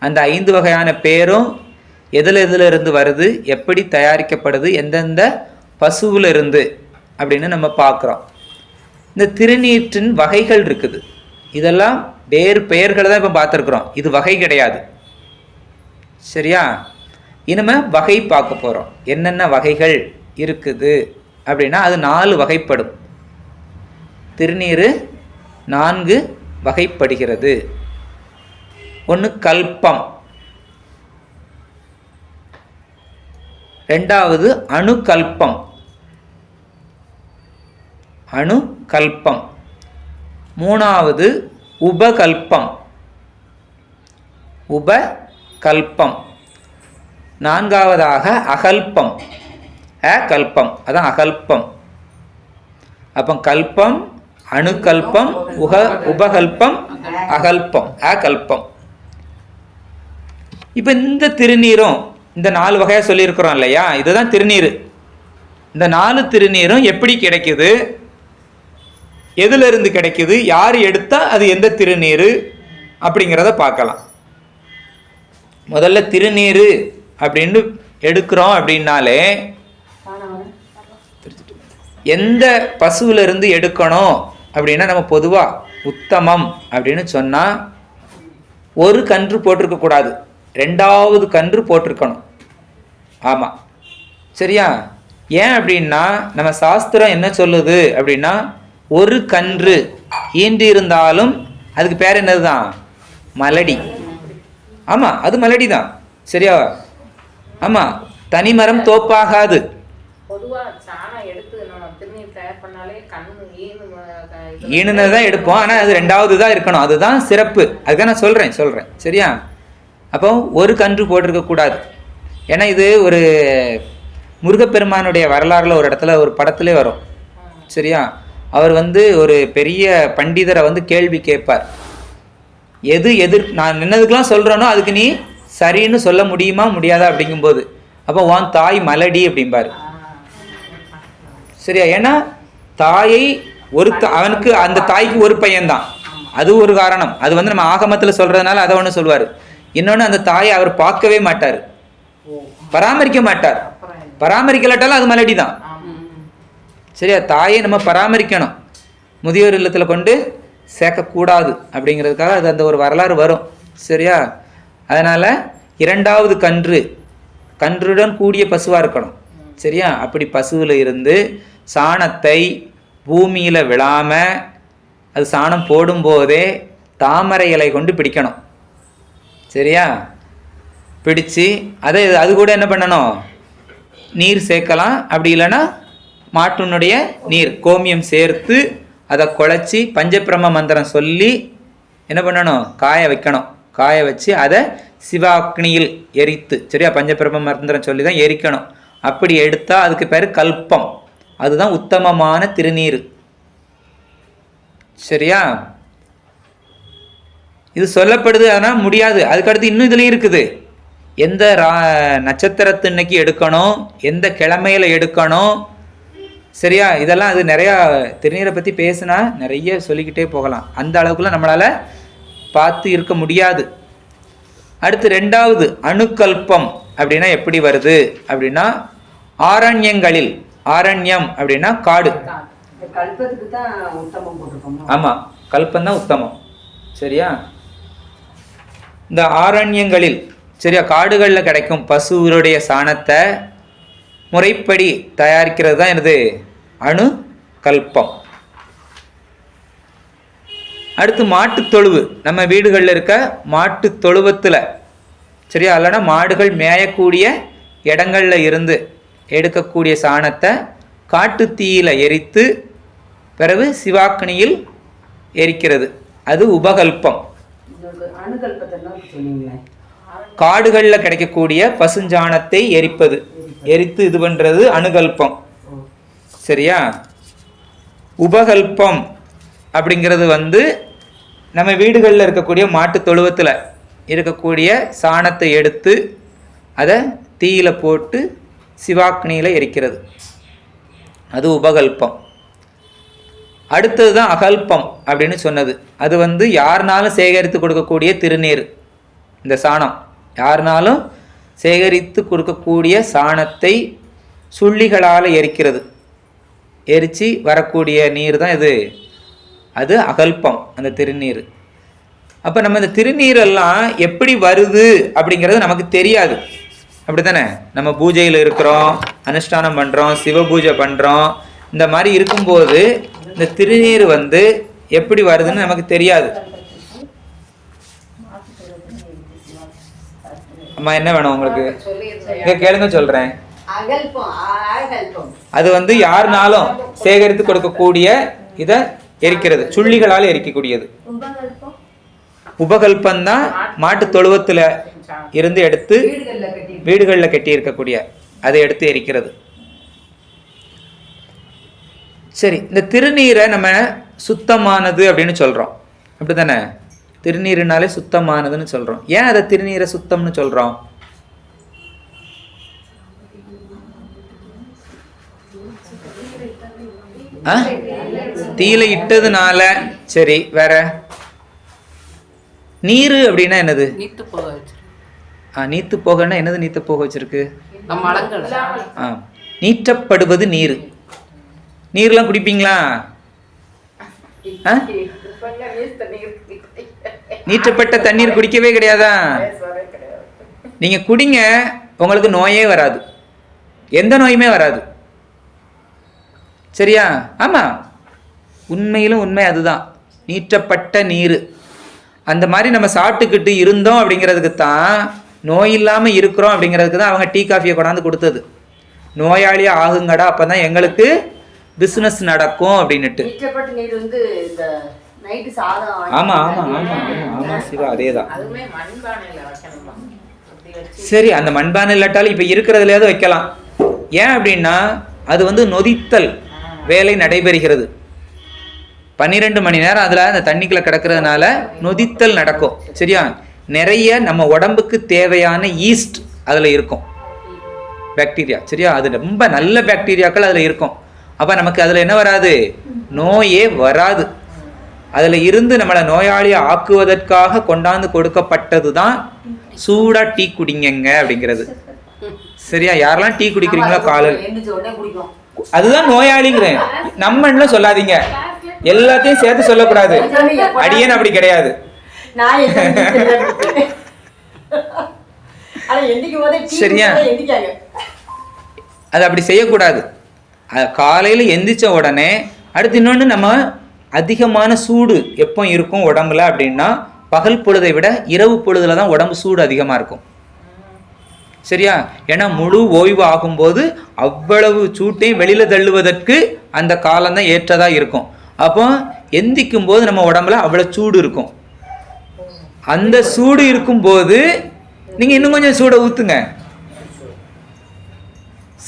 அந்த 5 வகையான பேரும் எதில் இருந்து வருது, எப்படி தயாரிக்கப்படுது, எந்தெந்த பசுவில் இருந்து அப்படின்னு நம்ம பார்க்குறோம். இந்த திருநீற்றின் வகைகள் இருக்குது. இதெல்லாம் வேறு பெயர்களை தான் இப்போ பார்த்துருக்குறோம். இது வகை கிடையாது. சரியா? இனிமே வகை பார்க்க போகிறோம். என்னென்ன வகைகள் இருக்குது அப்படின்னா அது 4 வகைப்படும். திருநீர் 4 வகைப்படுகிறது. ஒன்று கல்பம், 2வது அணுகல்பம், 3வது உபகல்பம், 4வதாக அகல்பம், கல்பம், அதான் அகல்பம். அப்போ கல்பம், அணுகல்பம், உபகல்பம், அகல்பம், கல்பம். இப்போ இந்த திருநீரும் இந்த 4 வகையாக சொல்லியிருக்கிறோம் இல்லையா, இதுதான் திருநீர். இந்த 4 திருநீரும் எப்படி கிடைக்குது, எதுல இருந்து கிடைக்குது, யார் எடுத்தா அது எந்த திருநீர் அப்படிங்கிறத பார்க்கலாம். முதல்ல திருநீர் அப்படின்னு எடுக்கிறோம் அப்படின்னாலே எந்த பசுவில இருந்து எடுக்கணும் அப்படின்னா நம்ம பொதுவாக உத்தமம் அப்படின்னு சொன்னால் ஒரு கன்று போட்டிருக்க கூடாது, 2வது கன்று போட்டிருக்கணும். ஆமாம், சரியா? ஏன் அப்படின்னா நம்ம சாஸ்திரம் என்ன சொல்லுது அப்படின்னா ஒரு கன்று ஈண்டு இருந்தாலும் அதுக்கு பேர் என்னது தான்? மலடி. ஆமாம், அது மலடி தான், சரியா? ஆமாம், தனிமரம் தோப்பாகாது. ஈணுனதான் எடுப்போம், ஆனால் அது 2வது தான் இருக்கணும், அதுதான் சிறப்பு. அதுதான் நான் சொல்கிறேன், சரியா? அப்போ ஒரு கன்று போட்டிருக்க கூடாது. ஏன்னா இது ஒரு முருகப்பெருமானுடைய வரலாறுல ஒரு இடத்துல ஒரு படத்திலே வரும், சரியா? அவர் ஒரு பெரிய பண்டிதரை கேள்வி கேட்பார். நான் நின்னதுக்கெல்லாம் சொல்கிறேனோ அதுக்கு நீ சரின்னு சொல்ல முடியுமா முடியாதா அப்படிங்கும்போது, அப்போ உன் தாய் மலடி அப்படிம்பாரு, சரியா? ஏன்னா தாயை அவனுக்கு அந்த தாய்க்கு ஒரு பையன்தான், அது ஒரு காரணம். அது நம்ம ஆகமத்தில் சொல்றதுனால அதை ஒன்று சொல்வார். இன்னொன்று, அந்த தாயை அவர் பார்க்கவே மாட்டார், பராமரிக்க மாட்டார். பராமரிக்கலாட்டாலும் அது மலடி தான், சரியா? தாயை நம்ம பராமரிக்கணும், முதியோர் இல்லத்தில் கொண்டு சேர்க்கக்கூடாது அப்படிங்கிறதுக்காக அது அந்த ஒரு வரலாறு வரும், சரியா? அதனால் 2வது கன்றுடன் கூடிய பசுவாக இருக்கணும், சரியா? அப்படி பசுவில் இருந்து சாணத்தை பூமியில் விழாமல் அது சாணம் போடும்போதே தாமரை இலை கொண்டு பிடிக்கணும், சரியா? பிடிச்சு அது கூட என்ன பண்ணணும்? நீர் சேர்க்கலாம். அப்படி இல்லைன்னா மாட்டினுடைய நீர் கோமியம் சேர்த்து அதை குழச்சி பஞ்சபிரம மந்திரம் சொல்லி என்ன பண்ணணும்? காய வைக்கணும். காய வச்சு அதை சிவாக்னியில் எரித்து, சரியா? பஞ்சபிரம மந்திரம் சொல்லி தான் எரிக்கணும். அப்படி எடுத்தால் அதுக்கு பேர் கல்பம். அதுதான் உத்தமமான திருநீர், சரியா? இது சொல்லப்படுது, ஆனால் முடியாது. அதுக்கடுத்து இன்னும் இதுலேயும் இருக்குது. எந்த நட்சத்திரத்தன்னைக்கு எடுக்கணும், எந்த கிழமையில எடுக்கணும், சரியா? இதெல்லாம் அது நிறையா திருநீரை பற்றி பேசினா நிறைய சொல்லிக்கிட்டே போகலாம். அந்த அளவுக்குலாம் நம்மளால் பார்த்து இருக்க முடியாது. அடுத்து 2வது அணுக்கல்பம் அப்படின்னா எப்படி வருது அப்படின்னா ஆரண்யங்களில், ஆரண்யம் அப்படின்னா காடு. ஆமாம், கல்பந்தான் உத்தமம், சரியா? இந்த ஆரண்யங்களில், சரியா, காடுகளில் கிடைக்கும் பசுவுடைய சாணத்தை முறைப்படி தயாரிக்கிறது தான் எனது அணு கல்பம். அடுத்து மாட்டுத்தொழுவு, நம்ம வீடுகளில் இருக்க மாட்டு தொழுவத்தில், சரியா? இல்லைன்னா மாடுகள் மேயக்கூடிய இடங்களில் இருந்து எடுக்கக்கூடிய சாணத்தை காட்டு தீயில எரித்து பிறகு சிவாக்னியில் எரிக்கிறது, அது உபகல்பம். காடுகளில் கிடைக்கக்கூடிய பசுஞ்சாணத்தை எரித்து இது பண்ணுறது அணுகல்பம், சரியா? உபகல்பம் அப்படிங்கிறது நம்ம வீடுகளில் இருக்கக்கூடிய மாட்டு தொழுவத்தில் இருக்கக்கூடிய சாணத்தை எடுத்து அதை தீயில போட்டு சிவாக்னியில் எரிக்கிறது, அது உபகல்பம். அடுத்தது தான் அகல்பம் அப்படின்னு சொன்னது. அது யாருனாலும் சேகரித்து கொடுக்கக்கூடிய திருநீர். இந்த சாணம் யாருனாலும் சேகரித்து கொடுக்கக்கூடிய சாணத்தை சுள்ளிகளால் எரிக்கிறது, எரித்து வரக்கூடிய நீர் தான் அது அகல்பம், அந்த திருநீர். அப்போ நம்ம இந்த திருநீரெல்லாம் எப்படி வருது அப்படிங்கிறது நமக்கு தெரியாது, அப்படி தானே? நம்ம பூஜையில் இருக்கிறோம், அனுஷ்டானம் பண்ணுறோம், சிவ பூஜை பண்ணுறோம். இந்த மாதிரி இருக்கும்போது இந்த திருநீர் எப்படி வருதுன்னு நமக்கு தெரியாது. அம்மா என்ன வேணும் உங்களுக்கு? கேளுங்க, சொல்கிறேன். அது யாருனாலும் சேகரித்து கொடுக்கக்கூடிய இதை எரிக்கிறது, சுள்ளிகளால் எரிக்கக்கூடியது. உபகல்பந்தான் மாட்டு தொழுவத்தில் இருந்து எடுத்து வீடுகளில் கட்டி இருக்கக்கூடிய அதை எடுத்து எரிக்கிறது. சரி, இந்த திருநீரை நம்ம சுத்தமானது அப்படின்னு சொல்கிறோம், அப்படி தானே? திருநீருனாலே சுத்தமானதுன்னு சொல்கிறோம். ஏன் அதை திருநீரை சுத்தம்னு சொல்கிறோம்? தீயில இட்டதுனால. சரி, வேற? நீர் அப்படின்னா என்னது? நீத்து போகன்னா என்னது நீத்து போக வச்சிருக்கு? மலங்கள். நீற்றப்படுவது நீர். நீர்லாம் குடிப்பீங்களா? நீற்றப்பட்ட தண்ணீர் குடிக்கவே கிடையாதா? நீங்க குடிங்க, உங்களுக்கு நோயே வராது, எந்த நோயுமே வராது. சரியா? ஆமா, உண்மையிலும் உண்மை அதுதான். நீற்றப்பட்ட நீர் அந்த மாதிரி நம்ம சாப்பிட்டுக்கிட்டு இருந்தோம் அப்படிங்கிறதுக்கு தான், நோய் இல்லாமல் இருக்கிறோம் அப்படிங்கிறதுக்கு தான் அவங்க டீ காஃபியை கொண்டாந்து கொடுத்தது. நோயாளியா ஆகுங்கடா, அப்பதான் எங்களுக்கு பிசினஸ் நடக்கும் அப்படின்னுட்டு. ஆமா ஆமா ஆமா ஆமா சிவா, அதேதான். சரி, அந்த மண்பானை இல்லாட்டாலும் இப்ப இருக்கிறதுலையாவது வைக்கலாம். ஏன் அப்படின்னா அது வந்து நொதித்தல் வேலை நடைபெறுகிறது. 12 மணி நேரம் அதில் அந்த தண்ணிக்குள்ள கிடக்கிறதுனால நொதித்தல் நடக்கும். சரியா? நிறைய நம்ம உடம்புக்கு தேவையான ஈஸ்ட் அதில் இருக்கும், பாக்டீரியா. சரியா? அது ரொம்ப நல்ல பாக்டீரியாக்கள் அதில் இருக்கும். அப்போ நமக்கு அதில் என்ன வராது? நோயே வராது. அதில் இருந்து நம்மளை நோயாளியை ஆக்குவதற்காக கொண்டாந்து கொடுக்கப்பட்டது தான் சூடா டீ குடிங்க அப்படிங்கிறது. சரியா? யாரெல்லாம் டீ குடிக்கிறீங்களோ காலையில், அதுதான் நோயாளிங்கிறேன். நம்ம சொல்லாதீங்க, எல்லாத்தையும் சேர்த்து சொல்லக்கூடாது. அடியேன் அப்படி கிடையாது. சரியா? அது அப்படி செய்யக்கூடாது. காலையில் எந்திரிச்ச உடனே அடுத்து இன்னொன்று, நம்ம அதிகமான சூடு எப்போ இருக்கும் உடம்புல அப்படின்னா, பகல் பொழுதை விட இரவு பொழுதுல தான் உடம்பு சூடு அதிகமாக இருக்கும். சரியா? ஏன்னா முழு ஓய்வு ஆகும்போது அவ்வளவு சூட்டையும் வெளியில தள்ளுவதற்கு அந்த காலம்தான் ஏற்றதா இருக்கும். அப்போ எந்திக்கும் போது நம்ம உடம்புல அவ்வளவு சூடு இருக்கும். அந்த சூடு இருக்கும்போது நீங்க இன்னும் கொஞ்சம் சூடை ஊத்துங்க.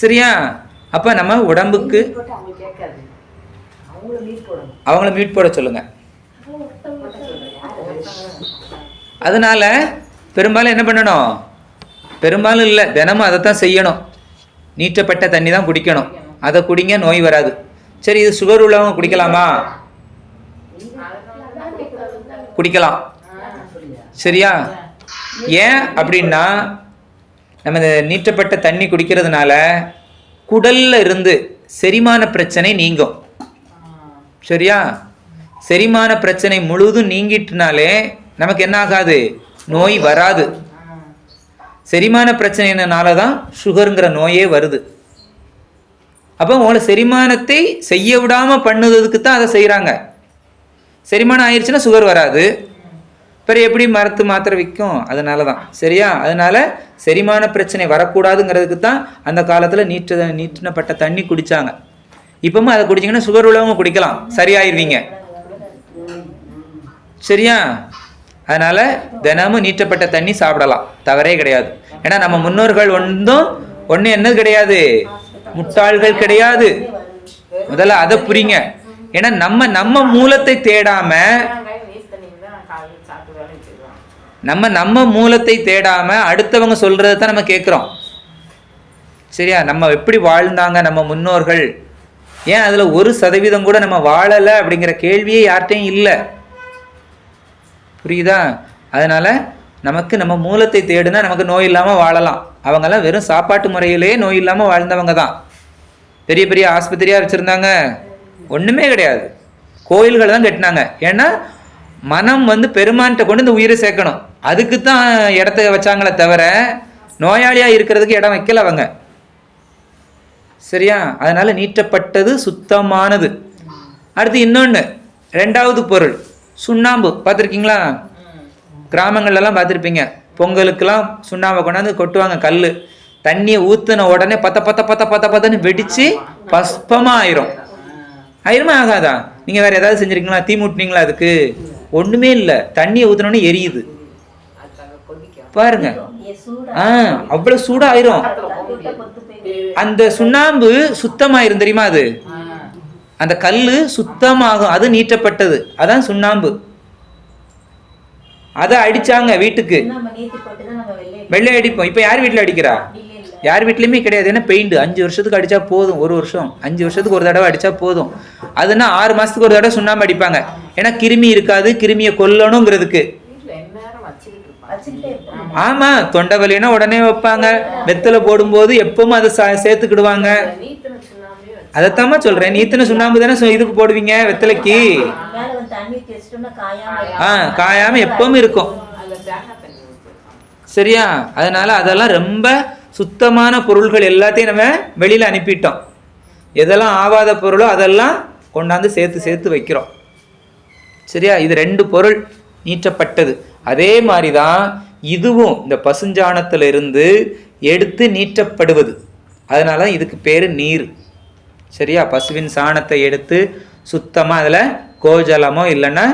சரியா? அப்ப நம்ம உடம்புக்கு அவங்கள மீட் போட சொல்லுங்க. அதனால பெரும்பாலும் என்ன பண்ணணும்? பெரும்பாலும் இல்லை, தினமும் அதைத்தான் செய்யணும். நீற்றப்பட்ட தண்ணி தான் குடிக்கணும். அதை குடிங்க, நோய் வராது. சரி, இது சுகர் உள்ளவங்க குடிக்கலாமா? குடிக்கலாம். சரியா? ஏன் அப்படின்னா, நம்ம இந்த நீற்றப்பட்ட தண்ணி குடிக்கிறதுனால குடல்ல இருந்து செரிமான பிரச்சனை நீங்கும். சரியா? செரிமான பிரச்சனை முழுதும் நீங்கிட்டுனாலே நமக்கு என்ன ஆகாது? நோய் வராது. செரிமான பிரச்சனைனால தான் சுகருங்கிற நோயே வருது. அப்போ உங்களை செரிமானத்தை செய்ய விடாம பண்ணுறதுக்கு தான் அதை செய்கிறாங்க. செரிமானம் ஆயிடுச்சுன்னா சுகர் வராது. பிறகு எப்படி மரத்து மாத்திரை விற்கும்? அதனால தான். சரியா? அதனால செரிமான பிரச்சனை வரக்கூடாதுங்கிறதுக்கு தான் அந்த காலத்தில் நீட்டினப்பட்ட தண்ணி குடித்தாங்க. இப்பவும் அதை குடிச்சிங்கன்னா சுகர் உள்ளவங்க குடிக்கலாம், சரியாயிருவீங்க. சரியா? அதனால தினமும் நீற்றப்பட்ட தண்ணி சாப்பிடலாம், தவறே கிடையாது. ஏன்னா நம்ம முன்னோர்கள் ஒன்றும் என்னது கிடையாது, முட்டாள்கள் கிடையாது. முதல்ல அதை புரியுங்க. ஏன்னா நம்ம மூலத்தை தேடாம நம்ம மூலத்தை தேடாம அடுத்தவங்க சொல்றதை தான் நம்ம கேட்குறோம். சரியா? நம்ம எப்படி வாழ்ந்தாங்க நம்ம முன்னோர்கள், ஏன் அதுல 1% கூட நம்ம வாழலை அப்படிங்கிற கேள்வியே யார்கிட்டையும் இல்லை. புரியுதா? அதனால நமக்கு நம்ம மூலத்தை தேடுனா நமக்கு நோய் இல்லாமல் வாழலாம். அவங்கெல்லாம் வெறும் சாப்பாட்டு முறையிலேயே நோய் இல்லாமல் வாழ்ந்தவங்க தான். பெரிய பெரிய ஆஸ்பத்திரியாக வச்சுருந்தாங்க? ஒன்றுமே கிடையாது. கோயில்கள் தான் கட்டினாங்க. ஏன்னா மனம் பெருமான்கிட்ட கொண்டு இந்த உயிரை சேர்க்கணும், அதுக்கு தான் இடத்த வச்சாங்களே தவிர நோயாளியாக இருக்கிறதுக்கு இடம் வைக்கல அவங்க. சரியா? அதனால நீட்டப்பட்டது சுத்தமானது. அடுத்து இன்னொன்று, 2வது பொருள் சுண்ணாம்பு. பார்த்துருக்கீங்களா? கிராமங்கள்லாம் பார்த்துருப்பீங்க. பொங்கலுக்கெல்லாம் சுண்ணாம்பை கொண்டாந்து கொட்டுவாங்க. கல் தண்ணியை ஊற்றின உடனே பத்தன்னு வெடித்து பஸ்பமாக ஆயிரும். ஆயிருமா ஆகாதா? நீங்கள் வேறு ஏதாவது செஞ்சுருக்கீங்களா? தீ மூட்டினீங்களா? அதுக்கு ஒன்றுமே இல்லை. தண்ணியை ஊற்றினோடனே எரியுது. பாருங்க, அவ்வளோ சூடாக ஆயிரும். அந்த சுண்ணாம்பு சுத்தமாயிரும் தெரியுமா? அது அந்த கல்லு சுத்தமாகும், அது நீட்டப்பட்டது. அதான் சுண்ணாம்பு. அதை அடிச்சாங்க வீட்டுக்கு, வெள்ளை அடிப்போம். இப்போ யார் வீட்டில் அடிக்கிறா? யார் வீட்லையுமே கிடையாது. ஏன்னா பெயிண்ட் 5 வருஷத்துக்கு அடித்தா போதும், 1 வருஷம் 5 வருஷத்துக்கு ஒரு தடவை அடித்தா போதும். அதுனா 6 மாதத்துக்கு ஒரு தடவை சுண்ணாம்பு அடிப்பாங்க. ஏன்னா கிருமி இருக்காது, கிருமியை கொல்லணுங்கிறதுக்கு. ஆமா, தொண்டை வலினா உடனே வைப்பாங்க. வெத்தலை போடும்போது எப்பவும் அதை சேர்த்துக்கிடுவாங்க. அதைத்தாம்மா சொல்றேன், நீத்தின சுண்ணாம்பு தானே இதுக்கு போடுவீங்க வெத்தலைக்கு. காயாம எப்பவும் இருக்கும். சரியா? அதனால அதெல்லாம் ரொம்ப சுத்தமான பொருள்கள் எல்லாத்தையும் நம்ம வெளியில அனுப்பிட்டோம். எதெல்லாம் ஆகாத பொருளோ அதெல்லாம் கொண்டாந்து சேர்த்து வைக்கிறோம். சரியா? இது 2 பொருள் நீற்றப்பட்டது. அதே மாதிரிதான் இதுவும் இந்த பசுஞ்சாணத்திலிருந்து எடுத்து நீற்றப்படுவது. அதனால இதுக்கு பேரு நீர். சரியா? பசுவின் சாணத்தை எடுத்து சுத்தமாக அதில் கோஜலமோ இல்லைன்னா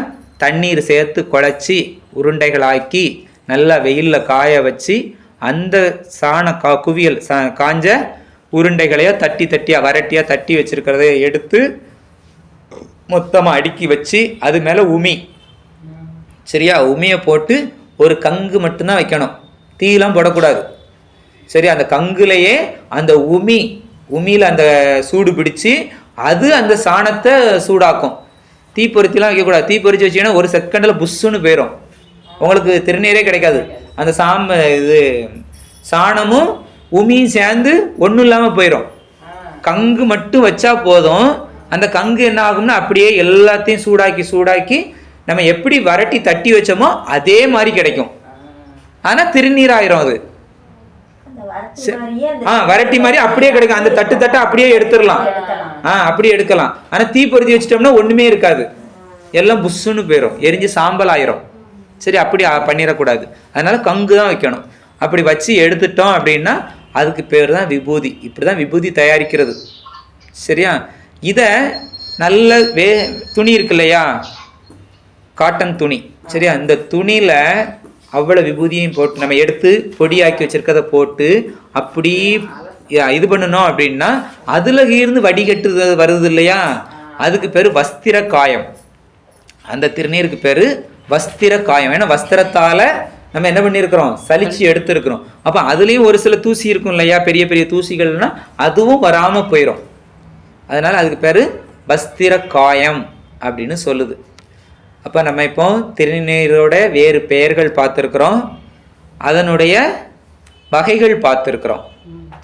தண்ணீர் சேர்த்து குழச்சி உருண்டைகளாக்கி நல்லா வெயிலில் காய வச்சு அந்த சாண குவியல் காஞ்ச உருண்டைகளையோ தட்டியாக வரட்டியாக தட்டி வச்சிருக்கிறத எடுத்து மொத்தமாக அடுக்கி வச்சு அது மேலே உமி. சரியா? உமியை போட்டு ஒரு கங்கு மட்டும்தான் வைக்கணும், தீலாம் போடக்கூடாது. சரி, அந்த கங்குலையே அந்த உமியில் அந்த சூடு பிடிச்சி அது அந்த சாணத்தை சூடாக்கும். தீப்பொருத்திலாம் வைக்கக்கூடாது. தீப்பொறிச்சு வச்சிங்கன்னா ஒரு செகண்டில் புஷ்ஷுன்னு போயிடும், உங்களுக்கு திருநீரே கிடைக்காது. அந்த சாணமும் உமியும் சேர்ந்து ஒன்றும் இல்லாமல் போயிடும். கங்கு மட்டும் வச்சா போதும். அந்த கங்கு என்ன ஆகும்னா அப்படியே எல்லாத்தையும் சூடாக்கி நம்ம எப்படி வரட்டி தட்டி வச்சோமோ அதே மாதிரி கிடைக்கும். ஆனால் திருநீராயிரும் அது. வரட்டி மாதிரி அப்படியே கிடைக்கும். அந்த தட்டு அப்படியே எடுத்துடலாம். அப்படியே எடுக்கலாம். ஆனா தீப்பொருத்தி வச்சுட்டோம்னா ஒண்ணுமே இருக்காது, எல்லாம் புஷ்ஷுன்னு போயிடும், எரிஞ்சு சாம்பல் ஆயிரும். சரி, அப்படி பண்ணிடக்கூடாது. அதனால கங்கு தான் வைக்கணும். அப்படி வச்சு எடுத்துட்டோம் அப்படின்னா அதுக்கு பேர் தான் விபூதி. இப்படிதான் விபூதி தயாரிக்கிறது. சரியா? இத நல்ல துணி இருக்கு இல்லையா, காட்டன் துணி. சரியா? இந்த துணியில அவ்வளோ விபூதியையும் போட்டு நம்ம எடுத்து பொடியாக்கி வச்சிருக்கதை போட்டு அப்படி இது பண்ணணும் அப்படின்னா அதுல இருந்து வடிகட்டு வருது இல்லையா, அதுக்கு பேரு வஸ்திர காயம். அந்த திருநீருக்கு பேரு வஸ்திர காயம். ஏன்னா வஸ்திரத்தால நம்ம என்ன பண்ணியிருக்கிறோம், சலிச்சு எடுத்துருக்கிறோம். அப்போ அதுலேயும் ஒரு சில தூசி இருக்கும் இல்லையா, பெரிய பெரிய தூசிகள்னா அதுவும் வராம போயிடும். அதனால அதுக்கு பேரு வஸ்திர காயம் அப்படின்னு சொல்லுது. அப்போ நம்ம இப்போ திருநீரோட வேறு பெயர்கள் பார்த்துருக்குறோம், அதனுடைய வகைகள் பார்த்துருக்குறோம்.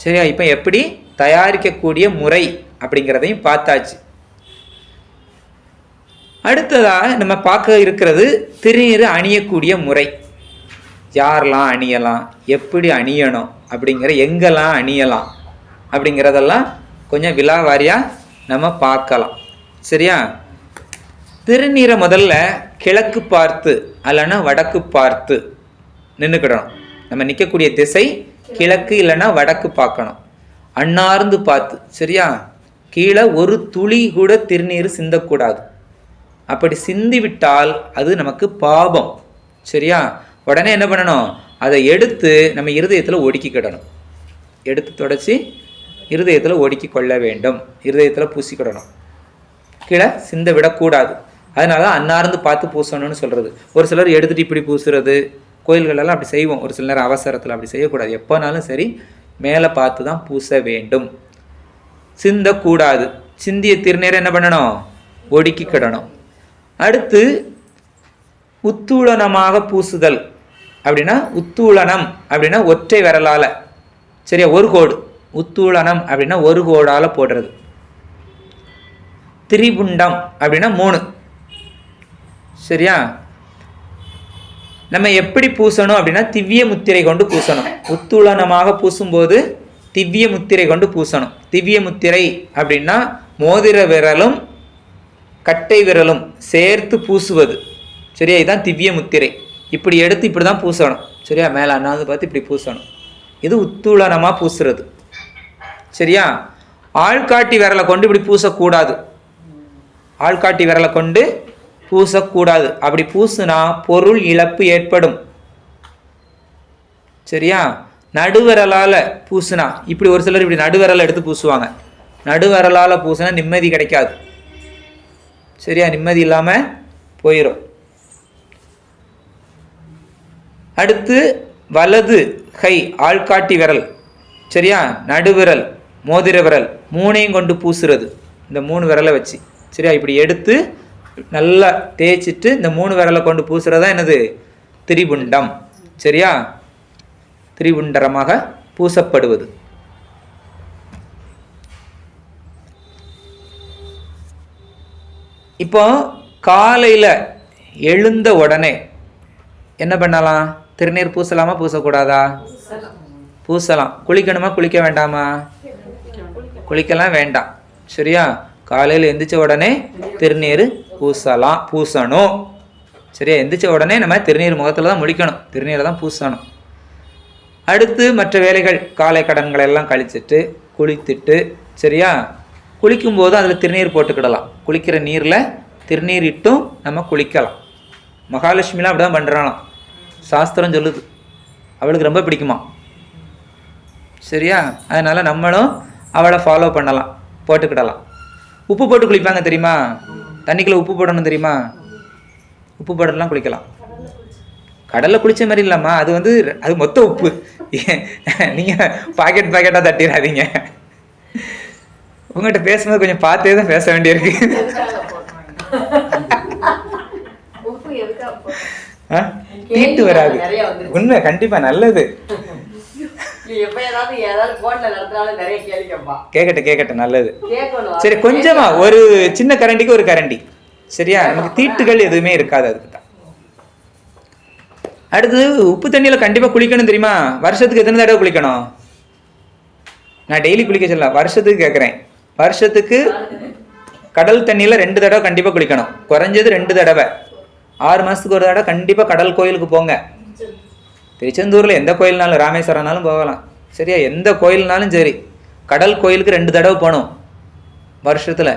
சரியா? இப்போ எப்படி தயாரிக்கக்கூடிய முறை அப்படிங்கிறதையும் பார்த்தாச்சு. அடுத்ததாக நம்ம பார்க்க இருக்கிறது திருநீர் அணியக்கூடிய முறை. யாரெல்லாம் அணியலாம், எப்படி அணியணும் அப்படிங்கிற, எங்கெல்லாம் அணியலாம் அப்படிங்கிறதெல்லாம் கொஞ்சம் விலாவாரியாக நம்ம பார்க்கலாம். சரியா? திருநீரை முதல்ல கிழக்கு பார்த்து அல்லனா வடக்கு பார்த்து நின்றுக்கிடணும். நம்ம நிற்கக்கூடிய திசை கிழக்கு இல்லைன்னா வடக்கு பார்க்கணும், அண்ணார்ந்து பார்த்து. சரியா? கீழே ஒரு துளி கூட திருநீர் சிந்தக்கூடாது. அப்படி சிந்தி விட்டால் அது நமக்கு பாபம். சரியா? உடனே என்ன பண்ணணும், அதை எடுத்து நம்ம இருதயத்தில் ஒடுக்கிக்கிடணும். எடுத்து தொடச்சி இருதயத்தில் ஒடுக்கி கொள்ள வேண்டும், இருதயத்தில் பூசிக்கிடணும், கீழே சிந்த விடக்கூடாது. அதனால தான் அன்னார்ந்து பார்த்து பூசணும்னு சொல்கிறது. ஒரு சிலர் எடுத்துகிட்டு இப்படி பூசுறது, கோயில்களெல்லாம் அப்படி செய்வோம். ஒரு சில நேரம் அவசரத்தில் அப்படி செய்யக்கூடாது. எப்போனாலும் சரி மேலே பார்த்து தான் பூச வேண்டும், சிந்தக்கூடாது. சிந்திய திருநீரை என்ன பண்ணணும், ஒடுக்கிக்கிடணும். அடுத்து உத்தூளனமாக பூசுதல் அப்படின்னா, உத்தூளனம் அப்படின்னா ஒற்றை விரலால். சரியா? ஒரு கோடு. உத்தூளனம் அப்படின்னா ஒரு கோடால் போடுறது. திரிபுண்டம் அப்படின்னா 3. சரியா? நம்ம எப்படி பூசணும் அப்படின்னா திவ்ய முத்திரை கொண்டு பூசணும். உத்தூளனமாக பூசும்போது திவ்ய முத்திரை கொண்டு பூசணும். திவ்ய முத்திரை அப்படின்னா மோதிர விரலும் கட்டை விரலும் சேர்த்து பூசுவது. சரியா? இதுதான் திவ்ய முத்திரை. இப்படி எடுத்து இப்படி தான் பூசணும். சரியா? மேலே அண்ணாந்து பார்த்து இப்படி பூசணும். இது உத்தூளனமாக பூசுறது. சரியா? ஆள்காட்டி விரலை கொண்டு இப்படி பூசக்கூடாது. ஆள்காட்டி விரலை கொண்டு பூசக்கூடாது. அப்படி பூசுனா பொருள் இழப்பு ஏற்படும். சரியா? நடுவிரலால் பூசுனா, இப்படி ஒரு சிலர் இப்படி நடுவிரலை எடுத்து பூசுவாங்க. நடுவிரலால் பூசுனா நிம்மதி கிடைக்காது. சரியா? நிம்மதி இல்லாமல் போயிடும். அடுத்து வலது கை ஆள்காட்டி விரல். சரியா? நடுவிரல், மோதிர விரல் 3ஐயும் கொண்டு பூசுறது. இந்த 3 விரலை வச்சு. சரியா? இப்படி எடுத்து நல்லா தேய்ச்சிட்டு இந்த 3 விரலை கொண்டு பூசுறதா என்னது, திரிபுண்டம். சரியா? திரிபுண்டரமாக பூசப்படுவது. இப்போ காலையில் எழுந்த உடனே என்ன பண்ணலாம்? திருநீர் பூசலாமா பூசக்கூடாதா? பூசலாம். குளிக்கணுமா குளிக்க வேண்டாமா? குளிக்கலாம் வேண்டாம். சரியா? காலையில் எந்திரிச்ச உடனே திருநீர் பூசணும். சரியா? எந்திரிச்ச உடனே நம்ம திருநீர் முகத்தில் தான் முழிக்கணும், திருநீரை தான் பூசணும். அடுத்து மற்ற வேலைகள், காலை கடன்களை எல்லாம் கழிச்சிட்டு குளித்துட்டு, சரியா, குளிக்கும்போது அதில் திருநீர் போட்டுக்கிடலாம். குளிக்கிற நீரில் திருநீர் இட்டும் நம்ம குளிக்கலாம். மகாலட்சுமிலாம் அப்படி தான் பண்ணுறாலாம், சாஸ்திரம் சொல்லுது. அவளுக்கு ரொம்ப பிடிக்குமா. சரியா? அதனால் நம்மளும் அவளை ஃபாலோ பண்ணலாம், போட்டுக்கிடலாம். உப்பு போட்டு குளிப்பாங்க தெரியுமா? தண்ணிக்குள்ளே உப்பு போடணும் தெரியுமா? உப்பு போடலாம் குளிக்கலாம். கடலில் குளித்த மாதிரி இல்லைம்மா, அது மொத்த உப்பு. நீங்கள் பாக்கெட்டாக தட்டிடாதீங்க. உங்கள்கிட்ட பேசும்போது கொஞ்சம் பார்த்தே தான் பேச வேண்டியிருக்கு. தீட்டு வராது. உண்மை, கண்டிப்பா நல்லது. கேட்கட்டும் நல்லது. சரி, கொஞ்சமா ஒரு சின்ன கரண்டிக்கு ஒரு கரண்டி. சரியா? நமக்கு தீட்டுகள் எதுவுமே இருக்காது. அதுக்கு தான். அடுத்து உப்பு தண்ணியில் கண்டிப்பா குளிக்கணும் தெரியுமா? வருஷத்துக்கு எத்தனை தடவை குளிக்கணும்? நான் டெய்லி குளிக்க சொல்ல, வருஷத்துக்கு கேட்குறேன். வருஷத்துக்கு கடல் தண்ணியில் 2 தடவை கண்டிப்பாக குளிக்கணும். குறைஞ்சது 2 தடவை. 6 மாதத்துக்கு ஒரு தடவை கண்டிப்பாக கடல் கோயிலுக்கு போங்க. திருச்செந்தூரில் எந்த கோயில்னாலும், ராமேஸ்வரம்னாலும் போகலாம். சரியா? எந்த கோயில்னாலும் சரி, கடல் கோயிலுக்கு 2 தடவை போகணும் வருஷத்தில்.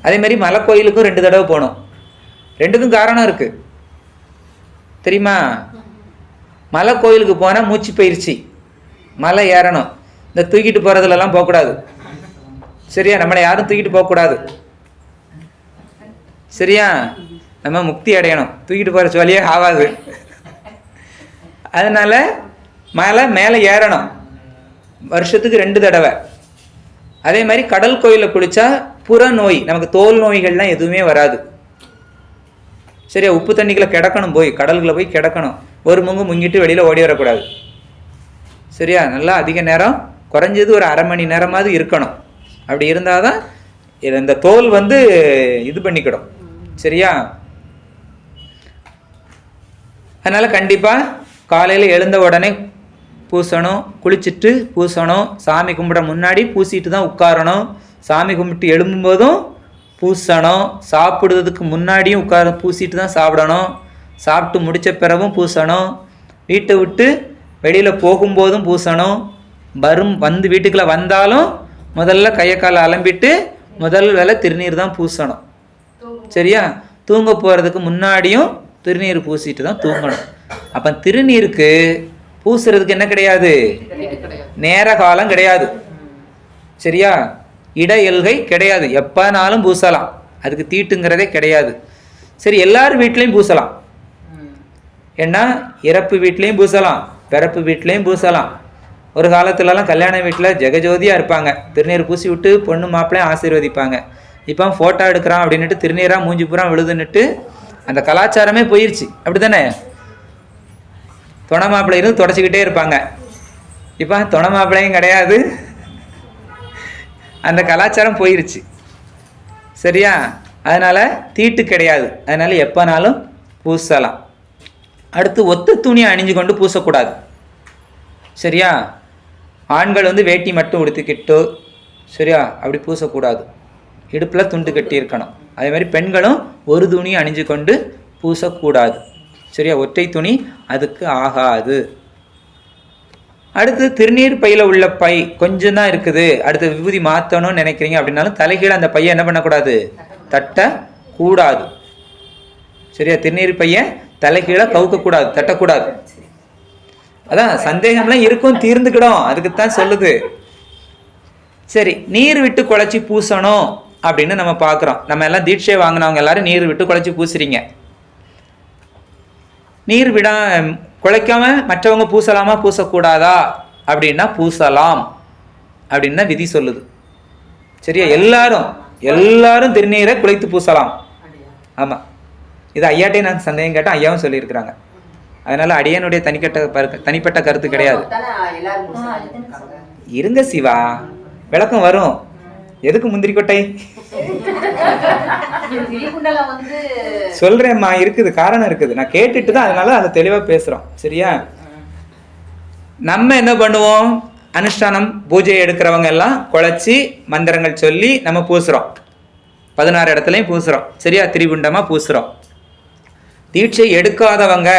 அதேமாதிரி மலை கோயிலுக்கும் 2 தடவை போகணும். 2க்கும் காரணம் இருக்குது தெரியுமா? மலை கோயிலுக்கு போனால் மூச்சு பயிற்சி, மலை ஏறணும். இந்த தூக்கிட்டு போகிறதுலலாம் போகக்கூடாது. சரியா? நம்மளை யாரும் தூக்கிட்டு போகக்கூடாது. சரியா? நம்ம முக்தி அடையணும், தூக்கிட்டு போகிற சொல்லியே ஆகாது. அதனால மலை மேலே ஏறணும், வருஷத்துக்கு 2 தடவை. அதே மாதிரி கடல் கோயிலில் குளித்தா புற நோய், நமக்கு தோல் நோய்கள்லாம் எதுவுமே வராது. சரியா? உப்பு தண்ணிக்குள்ளே கிடக்கணும், போய் கடலுக்குள்ளே போய் கிடக்கணும். ஒரு முங்கிட்டு வெளியில் ஓடி வரக்கூடாது. சரியா? நல்லா அதிக நேரம், குறைஞ்சது ஒரு அரை மணி நேரமாவது இருக்கணும். அப்படி இருந்தால் தான் இந்த தோல் இது பண்ணிக்கிடும். சரியா? அதனால் கண்டிப்பாக காலையில் எழுந்த உடனே பூசணும், குளிச்சுட்டு பூசணும். சாமி கும்பிட முன்னாடி பூசிட்டு தான் உட்காரணும். சாமி கும்பிட்டு எழும்பும்போதும் பூசணும். சாப்பிடுறதுக்கு முன்னாடியும் பூசிட்டு தான் சாப்பிடணும். சாப்பிட்டு முடித்த பிறகும் பூசணும். வீட்டை விட்டு வெளியில் போகும்போதும் பூசணும். வீட்டுக்குள்ளே வந்தாலும் முதல்ல கையை காலை அலம்பிட்டு முதல் வேலை திருநீர் தான் பூசணும். சரியா? தூங்க போகிறதுக்கு முன்னாடியும் திருநீர் பூசிட்டு தான் தூங்கணும். அப்போ திருநீருக்கு பூசுறதுக்கு என்ன கிடையாது? நேர காலம் கிடையாது. சரியா? இடையல்கை கிடையாது. எப்போனாலும் பூசலாம், அதுக்கு தீட்டுங்கிறதே கிடையாது. சரி, எல்லாரும் வீட்லேயும் பூசலாம். ஏன்னா இறப்பு வீட்லேயும் பூசலாம், பிறப்பு வீட்லேயும் பூசலாம். ஒரு காலத்துலலாம் கல்யாண வீட்டில் ஜெகஜோதியாக இருப்பாங்க, திருநீர் பூசி விட்டு பொண்ணு மாப்பிள்ளையும் ஆசீர்வதிப்பாங்க. இப்போ ஃபோட்டோ எடுக்கிறான் அப்படின்ட்டு திருநீராக மூஞ்சி பூரா விழுதுன்னுட்டு அந்த கலாச்சாரமே போயிடுச்சு. அப்படி தானே? துணை மாப்பிள்ளை இருந்து தொடச்சிக்கிட்டே இருப்பாங்க. இப்போ துணை மாப்பிள்ளையும் கிடையாது, அந்த கலாச்சாரம் போயிருச்சு. சரியா? அதனால் தீட்டு கிடையாது. அதனால் எப்போனாலும் பூசலாம். அடுத்து ஒத்த துணி அணிஞ்சு கொண்டு பூசக்கூடாது. சரியா? ஆண்கள் வேட்டி மட்டும் உடுத்திக்கிட்டு, சரியா, அப்படி பூசக்கூடாது. இடுப்பில் துண்டு கட்டி இருக்கணும். அதே மாதிரி பெண்களும் ஒரு துணி அணிஞ்சு கொண்டு பூசக்கூடாது. சரியா? ஒற்றை துணி அதுக்கு ஆகாது. அடுத்து திருநீர் பையில் உள்ள பை கொஞ்சம் தான் இருக்குது, அடுத்து விபூதி மாற்றணும்னு நினைக்கிறீங்க அப்படின்னாலும் தலைகீழ அந்த பையை என்ன பண்ணக்கூடாது? தட்டக்கூடாது. சரியா? திருநீர் பையை தலைகீழ கவுக்கக்கூடாது, தட்டக்கூடாது. அதான் சந்தேகம்லாம் இருக்கும், தீர்ந்துக்கிடும், அதுக்குத்தான் சொல்லுது. சரி, நீர் விட்டு குழைச்சி பூசணும் அப்படின்னு நம்ம பார்க்குறோம். நம்ம எல்லாம் தீட்சை வாங்கினவங்க எல்லாரும் நீர் விட்டு குழைச்சி பூசுறீங்க. நீர் குழைக்காம மற்றவங்க பூசலாமா பூசக்கூடாதா அப்படின்னா பூசலாம் அப்படின்னு விதி சொல்லுது. சரியா? எல்லாரும் திருநீரை குழைத்து பூசலாம். ஆமாம், இது ஐயாட்டே நான் சந்தேகம் கேட்டால் ஐயாவும் சொல்லியிருக்கிறாங்க. அதனால அடியனுடைய தனிப்பட்ட கருத்து கிடையாது. இருங்க சிவா, விளக்கம் வரும். எதுக்கு முந்திரி கொட்டை சொல்றேம்மா, இருக்குது, காரணம் இருக்குது. நான் கேட்டுட்டு தான் அதனால அதை தெளிவா பேசுறோம். சரியா? நம்ம என்ன பண்ணுவோம், அனுஷ்டானம் பூஜை எடுக்கிறவங்க எல்லாம் குழைச்சி மந்திரங்கள் சொல்லி நம்ம பூசுறோம். 16 இடத்துலையும் பூசுறோம். சரியா? திரிகுண்டமா பூசுறோம். தீட்சை எடுக்காதவங்க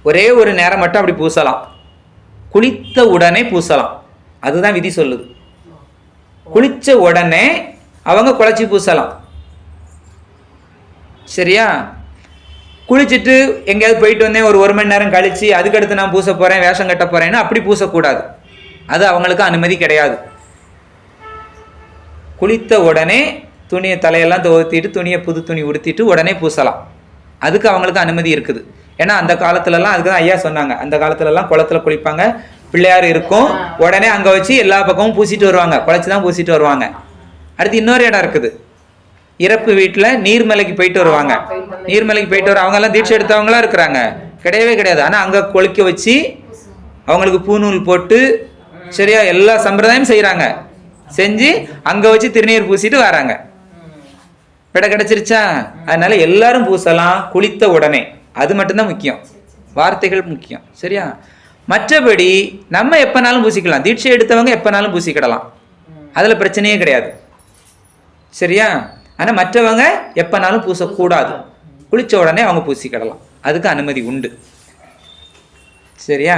ஒரே ஒரு நேரம் மட்டும் அப்படி பூசலாம். குளித்த உடனே பூசலாம். அதுதான் விதி சொல்லுது. குளிச்ச உடனே அவங்க குழைச்சி பூசலாம். சரியா? குளிச்சுட்டு எங்கேயாவது போயிட்டு வந்தேன் ஒரு மணி நேரம் கழிச்சு அதுக்கடுத்து நான் பூச போறேன், வேஷம் கட்ட போறேன்னு அப்படி பூசக்கூடாது. அது அவங்களுக்கு அனுமதி கிடையாது. குளித்த உடனே துணியை தலையெல்லாம் துவத்திட்டு துணியை புது துணி உடுத்திட்டு உடனே பூசலாம். அதுக்கு அவங்களுக்கு அனுமதி இருக்குது. ஏன்னா அந்த காலத்துலலாம் அதுக்கு தான் ஐயா சொன்னாங்க. அந்த காலத்துலலாம் குளத்துல குளிப்பாங்க, பிள்ளையார் இருக்கும், உடனே அங்கே வச்சு எல்லா பக்கமும் பூசிட்டு வருவாங்க, குழைச்சி தான் பூசிட்டு வருவாங்க. அடுத்து இன்னொரு இடம் இருக்குது, இறப்பு வீட்டில் நீர்மலைக்கு போயிட்டு வருவாங்க. நீர்மலைக்கு போயிட்டு வர அவங்கெல்லாம் தீட்சை எடுத்தவங்களாம் இருக்கிறாங்க, கிடையவே கிடையாது. ஆனால் அங்கே குளிக்க வச்சு அவங்களுக்கு பூநூல் போட்டு சரியா எல்லா சம்பிரதாயம் செய்கிறாங்க. செஞ்சு அங்கே வச்சு திருநீர் பூசிட்டு வராங்க. விட கிடைச்சிருச்சா? அதனால எல்லாரும் பூசலாம் குளித்த உடனே. அது மட்டும்தான் முக்கியம், வார்த்தைகள் முக்கியம். சரியா? மற்றபடி நம்ம எப்பனாலும் பூசிக்கலாம். தீட்சை எடுத்தவங்க எப்பனாலும் பூசிக்கிடலாம், அதில் பிரச்சனையே கிடையாது. சரியா? ஆனால் மற்றவங்க எப்பனாலும் பூசக்கூடாது. குளித்த உடனே அவங்க பூசிக்கிடலாம், அதுக்கு அனுமதி உண்டு. சரியா?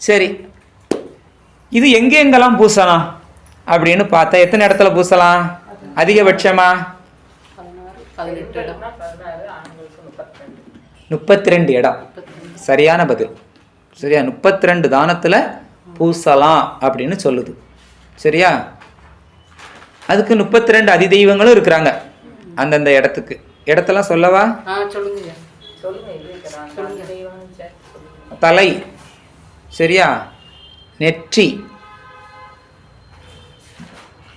சரி, இது எங்கெங்கெல்லாம் பூசலாம் அப்படின்னு பார்த்தா எத்தனை இடத்துல பூசலாம் அதிகபட்சமா? 32 இடம். சரியான பதில். சரியா? 32 தானத்தில் பூசலாம் அப்படின்னு சொல்லுது. சரியா? அதுக்கு 32 அதிதெய்வங்களும் இருக்கிறாங்க அந்தந்த இடத்துக்கு. இடத்தெல்லாம் சொல்லவா? தலை, சரியா, நெற்றி,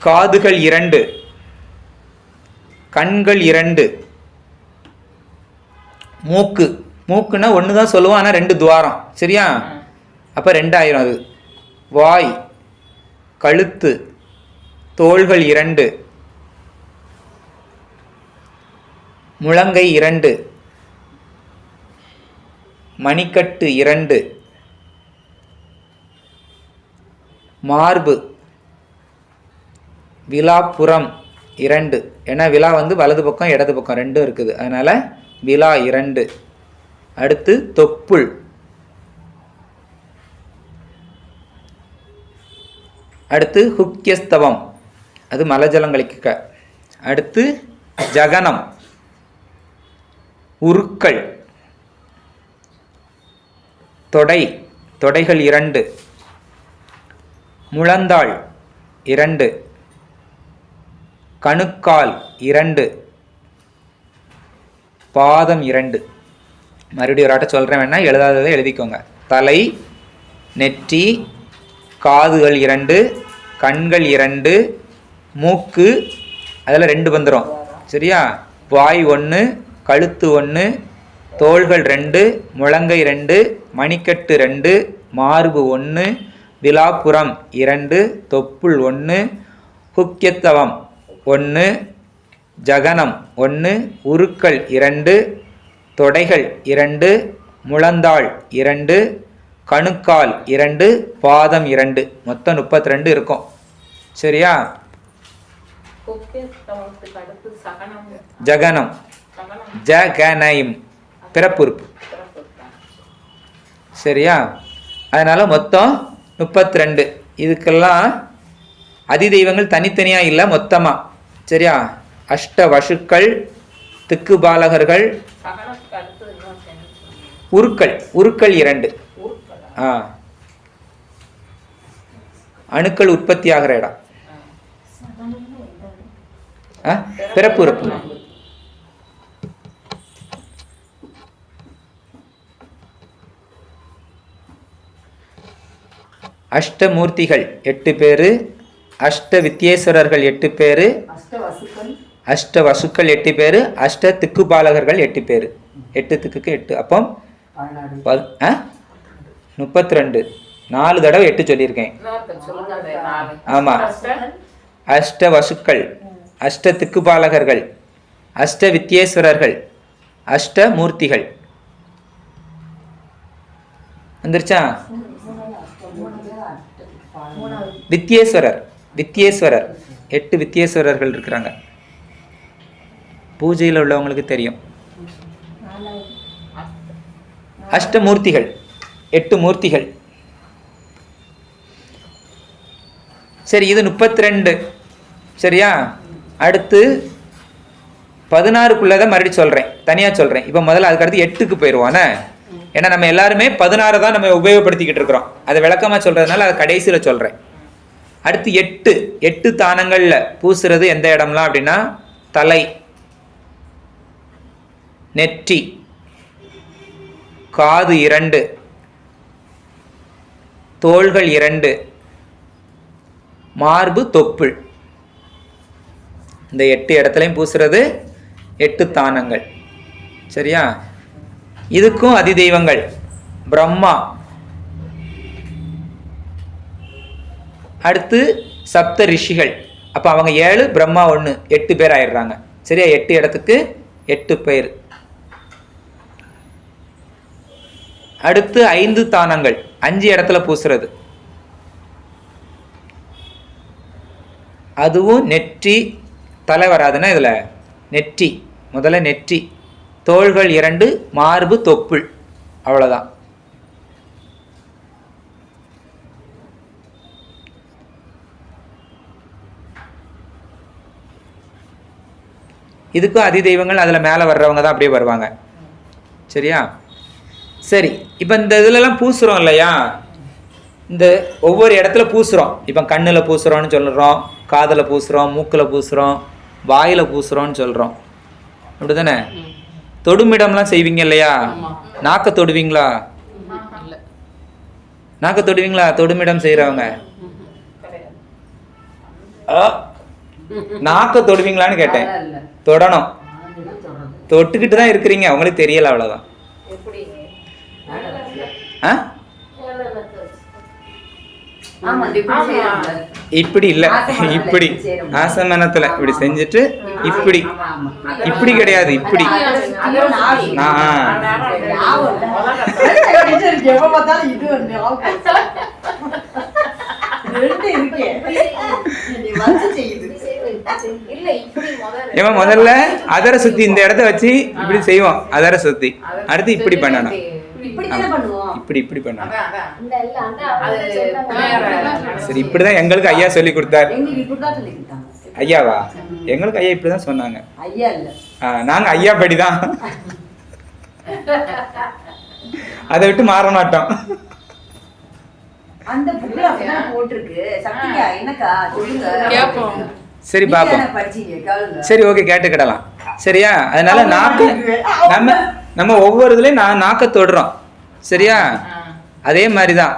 காதுகள் 2, கண்கள் 2, மூக்கு. மூக்குன்னா ஒன்று தான் சொல்லுவோம், ஆனால் 2 துவாரம். சரியா? அப்போ 2000 அது. வாய், கழுத்து, தோள்கள் 2, முழங்கை 2, மணிக்கட்டு 2, மார்பு, விலாப்புறம் 2. ஏன்னா விலா வலது பக்கம் இடது பக்கம் 2 இருக்குது, அதனால விலா 2. அடுத்து தொப்புள், அடுத்து ஹுக்கியஸ்தவம், அது மலஜலம் கழிக்க. அடுத்து ஜகனம், உருக்கள், தொடை, தொடைகள் 2, முழந்தாள் 2, கணுக்கால் 2, பாதம் 2. மறுபடியும் ஒரு ஆட்ட சொல்கிறேன், வேணா எழுதாததை எழுதிக்கோங்க. தலை, நெற்றி, காதுகள் 2, கண்கள் 2, மூக்கு, அதில் 2 வந்துடும். சரியா? வாய் 1, கழுத்து 1, தோள்கள் 2, முழங்கை 2, மணிக்கட்டு 2, மார்பு 1, விலாப்புறம் 2, தொப்புள் 1, ஹுக்கியத்தவம் 1, ஜகனம் 1, உருக்கள் 2, தொடைகள் 2, முழந்தாள் 2, கணுக்கால் 2, பாதம் 2. மொத்தம் 32 இருக்கும். சரியா? ஜகனம், ஜகனம், பிறப்புறுப்பு. சரியா? அதனால மொத்தம் 32. இதுக்கெல்லாம் அதிதெய்வங்கள் தனித்தனியாக இல்லை, மொத்தமாக. சரியா? அஷ்ட வசுக்கள், திக்கு பாலகர்கள், உருக்கள், உருக்கள் 2. அணுக்கள் உற்பத்தி ஆகிற இடம் பிறப்புறுப்பு. அஷ்டமூர்த்திகள் 8 பேரு, அஷ்ட வித்யேஸ்வரர்கள் 8 பேரு, அஷ்ட வசுக்கள் 8 பேரு, அஷ்ட திக்குபாலகர்கள் 8 பேரு. 8 திக்குக்கு 8. அப்போ 32. 4 தடவை 8 சொல்லியிருக்கேன். ஆமா, அஷ்ட வசுக்கள், அஷ்ட திக்குபாலகர்கள், அஷ்ட வித்யேஸ்வரர்கள், அஷ்ட மூர்த்திகள். வந்துருச்சா? வித்யேஸ்வரர், வித்யேஸ்வரர் 8 வித்யேஸ்வரர்கள் இருக்கிறாங்க. பூஜையில் உள்ளவங்களுக்கு தெரியும். அஷ்டமூர்த்திகள் 8 மூர்த்திகள். சரி, இது 32. சரியா? அடுத்து 16க்குள்ளதான் மறுபடியும் சொல்றேன், தனியா சொல்றேன். இப்ப முதல்ல அதுக்கடுத்து 8க்கு போயிடுவானே. ஏன்னா நம்ம எல்லாருமே 16 தான் நம்ம உபயோகப்படுத்திக்கிட்டு இருக்கிறோம். அதை விளக்கமா சொல்றதுனால அதை கடைசியில சொல்றேன். அடுத்து 8 தானங்கள்ல பூசுறது எந்த இடம்லாம் அப்படின்னா, தலை, நெற்றி, காது 2, தோள்கள் 2, மார்பு, தொப்புள். இந்த 8 இடத்துலையும் பூசுறது 8 தானங்கள். சரியா? இதுக்கும் அதிதெய்வங்கள். பிரம்மா, அடுத்து சப்த ரிஷிகள். அப்ப அவங்க 7, பிரம்மா 1, 8 பேர் ஆயிடுறாங்க. சரியா? 8 இடத்துக்கு 8 பேர். அடுத்து 5 தானங்கள், 5 இடத்துல பூசுறது. அதுவும் நெற்றி, தலை வராதுன்னா இதுல நெற்றி, முதல்ல நெற்றி, தோள்கள் 2, மார்பு, தொப்புள். அவ்வளவுதான். இதுக்கும் அதிதெய்வங்கள் அதில் மேலே வர்றவங்க தான் அப்படியே வருவாங்க. சரியா? சரி, இப்போ இந்த இதுலலாம் பூசுகிறோம் இல்லையா, இந்த ஒவ்வொரு இடத்துல பூசுகிறோம். இப்போ கண்ணில் பூசுகிறோன்னு சொல்கிறோம், காதில் பூசுகிறோம், மூக்கில் பூசுகிறோம், வாயில் பூசுகிறோன்னு சொல்கிறோம். அப்படி தானே? தொடுமிடம்லாம் செய்வீங்க இல்லையா? நாக்க தொடுவீங்களா? நாக்க தொடுவீங்களா? தொடுமிடம் செய்கிறவங்க நாக்க தொடுவீங்களான்னு கேட்டேன். தொடணும். தொட்டுக்கிட்டு தான் இருக்கிறீங்க, அவங்களுக்கு தெரியல, அவ்வளவுதான். இப்படி இல்ல, இப்படி ஆசமனத்துல இப்படி செஞ்சுட்டு இப்படி, இப்படி கிடையாது, இப்படி. முதல்ல அதர சுத்தி இந்த இடத்த வச்சு இப்படி செய்வோம். அதர சுத்தி அடுத்து இப்படி பண்ணணும், இப்படி இப்படி பண்ணணும். சரி, இப்படிதான் எங்களுக்கு ஐயா சொல்லி கொடுத்தாரு. ஐயாவா? எங்களுக்கு ஐயா இப்படிதான் சொன்னாங்க. நாங்க ஐயா படிதான், அதை விட்டு மாற மாட்டோம். சரி பாப்போம். சரி, ஓகே, கேட்டுக்கிடலாம். சரியா? அதனால நாக்கு நம்ம ஒவ்வொரு இதுலயும் நாக்க தொடுறோம். சரியா? அதே மாதிரிதான்.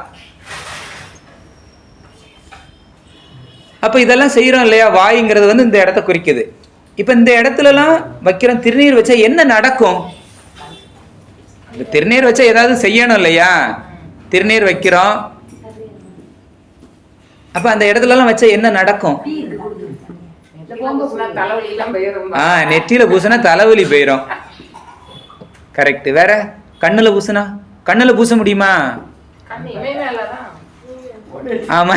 அப்ப இதெல்லாம் செய்யறோம் இல்லையா? வாய்ங்கிறது வந்து இந்த இடத்த குறிக்குது. இப்ப இந்த இடத்துல எல்லாம் வைக்கிறோம். திருநீர் வச்சா என்ன நடக்கும்? திருநீர் வச்சா ஏதாவது செய்யணும் இல்லையா? திருநீர் வைக்கிறோம். அப்ப அந்த இடத்துல எல்லாம் வச்சா என்ன நடக்கும்? நெற்றியில பூசினா தலைவலி போயிரும். கரெக்ட். வேற கண்ணுல பூசினா? கண்ணுல பூச முடியுமா? ஆமா,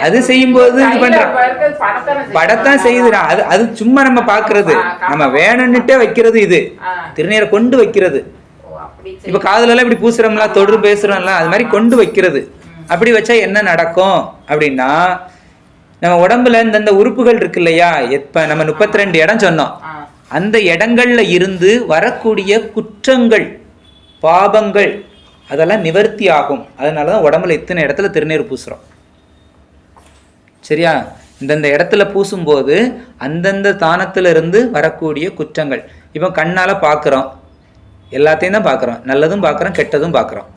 அது செய்யும் போது படத்தான் செய்யுது. அது சும்மா நம்ம பாக்குறது, நம்ம வேணும்னுட்டே வைக்கிறது. இது திருநீரை கொண்டு வைக்கிறது. இப்ப காதுல எல்லாம் இப்படி பூசுறோம்ல, தொடு பேசுறோம்ல, அது மாதிரி கொண்டு வைக்கிறது. அப்படி வச்சா என்ன நடக்கும் அப்படின்னா, நம்ம உடம்புல இந்த உறுப்புகள் இருக்கு இல்லையா? எப்ப நம்ம 32 இடம் சொன்னோம், அந்த இடங்கள்ல இருந்து வரக்கூடிய குற்றங்கள், பாபங்கள் அதெல்லாம் நிவர்த்தி ஆகும். அதனாலதான் உடம்புல இத்தனை இடத்துல திருநீர் பூசுறோம். சரியா? இந்தந்த இடத்துல பூசும்போது அந்தந்த தானத்துல இருந்து வரக்கூடிய குற்றங்கள். இப்ப கண்ணால பாக்குறோம், எல்லாத்தையும் தான் பாக்குறோம், நல்லதும் பாக்குறோம், கெட்டதும் பாக்குறோம்.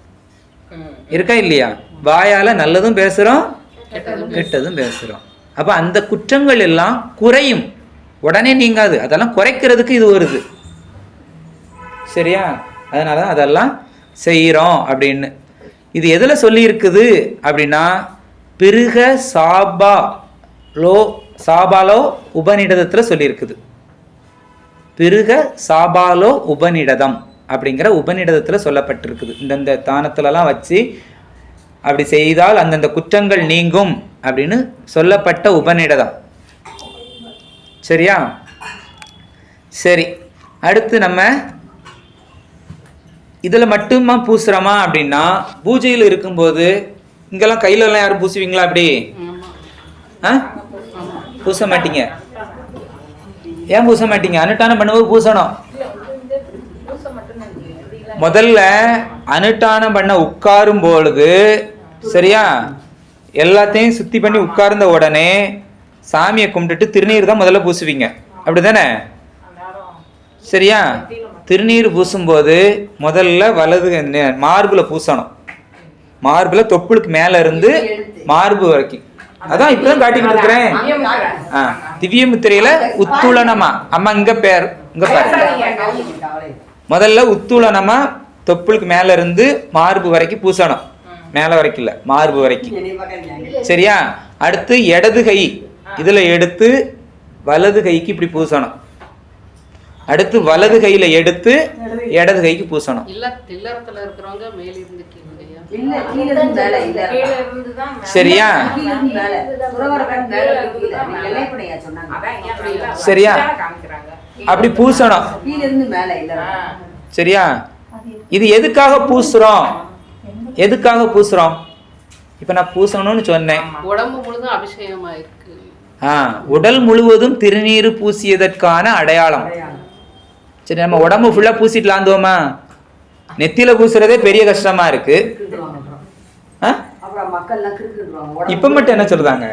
இருக்கா இல்லையா? வாயால நல்லதும் பேசுறோம், கெட்டதும் பேசுறோம். அப்ப அந்த குற்றங்கள் எல்லாம் குறையும். உடனே நீங்காது, அதெல்லாம் குறைக்கிறதுக்கு இது வருது. சரியா? அதனால அதெல்லாம் செய்கிறோம் அப்படின்னு. இது எதில் சொல்லி இருக்குது அப்படின்னா பிருக சாபாலோ உபநிடதத்தில் சொல்லியிருக்குது. பிருக சாபாலோ உபநிடதம் அப்படிங்கிற உபநிடதத்தில் சொல்லப்பட்டிருக்குது. இந்தந்த தானத்துலலாம் வச்சு அப்படி செய்தால் அந்தந்த குற்றங்கள் நீங்கும் அப்படின்னு சொல்லப்பட்ட உபநிடதம். சரியா? சரி, அடுத்து நம்ம இதில் மட்டுமா பூசுகிறோமா அப்படின்னா பூஜையில் இருக்கும்போது இங்கெல்லாம் கையிலலாம் யாரும் பூசுவீங்களா? அப்படி பூச மாட்டீங்க. ஏன் பூச மாட்டீங்க? அனுஷ்டானம் பண்ணும்போது பூசணும். முதல்ல அனுஷ்டானம் பண்ண உட்காரும் பொழுது, சரியா, எல்லாத்தையும் சுத்தி பண்ணி உட்கார்ந்த உடனே சாமியை கும்பிட்டுட்டு திருநீர் தான் முதல்ல பூசுவீங்க, அப்படிதானே? சரியா? திருநீர் பூசும்போது முதல்ல வலது மார்புல பூசணும். மார்புல தொப்புளுக்கு மேல இருந்து மார்பு வரைக்கும். அதான் இப்பதான் காட்டிக்கிட்டு இருக்கிறேன். திவ்ய முத்திரையில உத்துளனமா, அம்மா இங்க பேர் இங்க பாரு. முதல்ல உத்துளனமா தொப்புளுக்கு மேல இருந்து மார்பு வரைக்கும் பூசணும். மேல வரைக்கும் இல்ல, மார்பு வரைக்கும். சரியா? அடுத்து இடது கை இதுல எடுத்து வலது கைக்கு இப்படி பூசணும். அடுத்து வலது கையில எடுத்து இடது கைக்கு பூசணும். சரியா? சரியா? அப்படி பூசணும். சரியா? இது எதுக்காக பூசுறோம்? எதுக்காக பூசுறோம்? இப்ப நான் பூசணும்னு சொன்னேன். உடம்பு முழுதும் அபிஷேகமா இருக்கு. உடல் முழுவதும் திருநீர் பூசியதற்கான அடையாளம். சரி, நம்ம உடம்பு ஃபுல்லா பூசிட்டு லாந்தோமா? நெத்தியில பூசுறதே பெரிய கஷ்டமா இருக்கு. இப்ப மட்டும் என்ன சொல்றாங்க?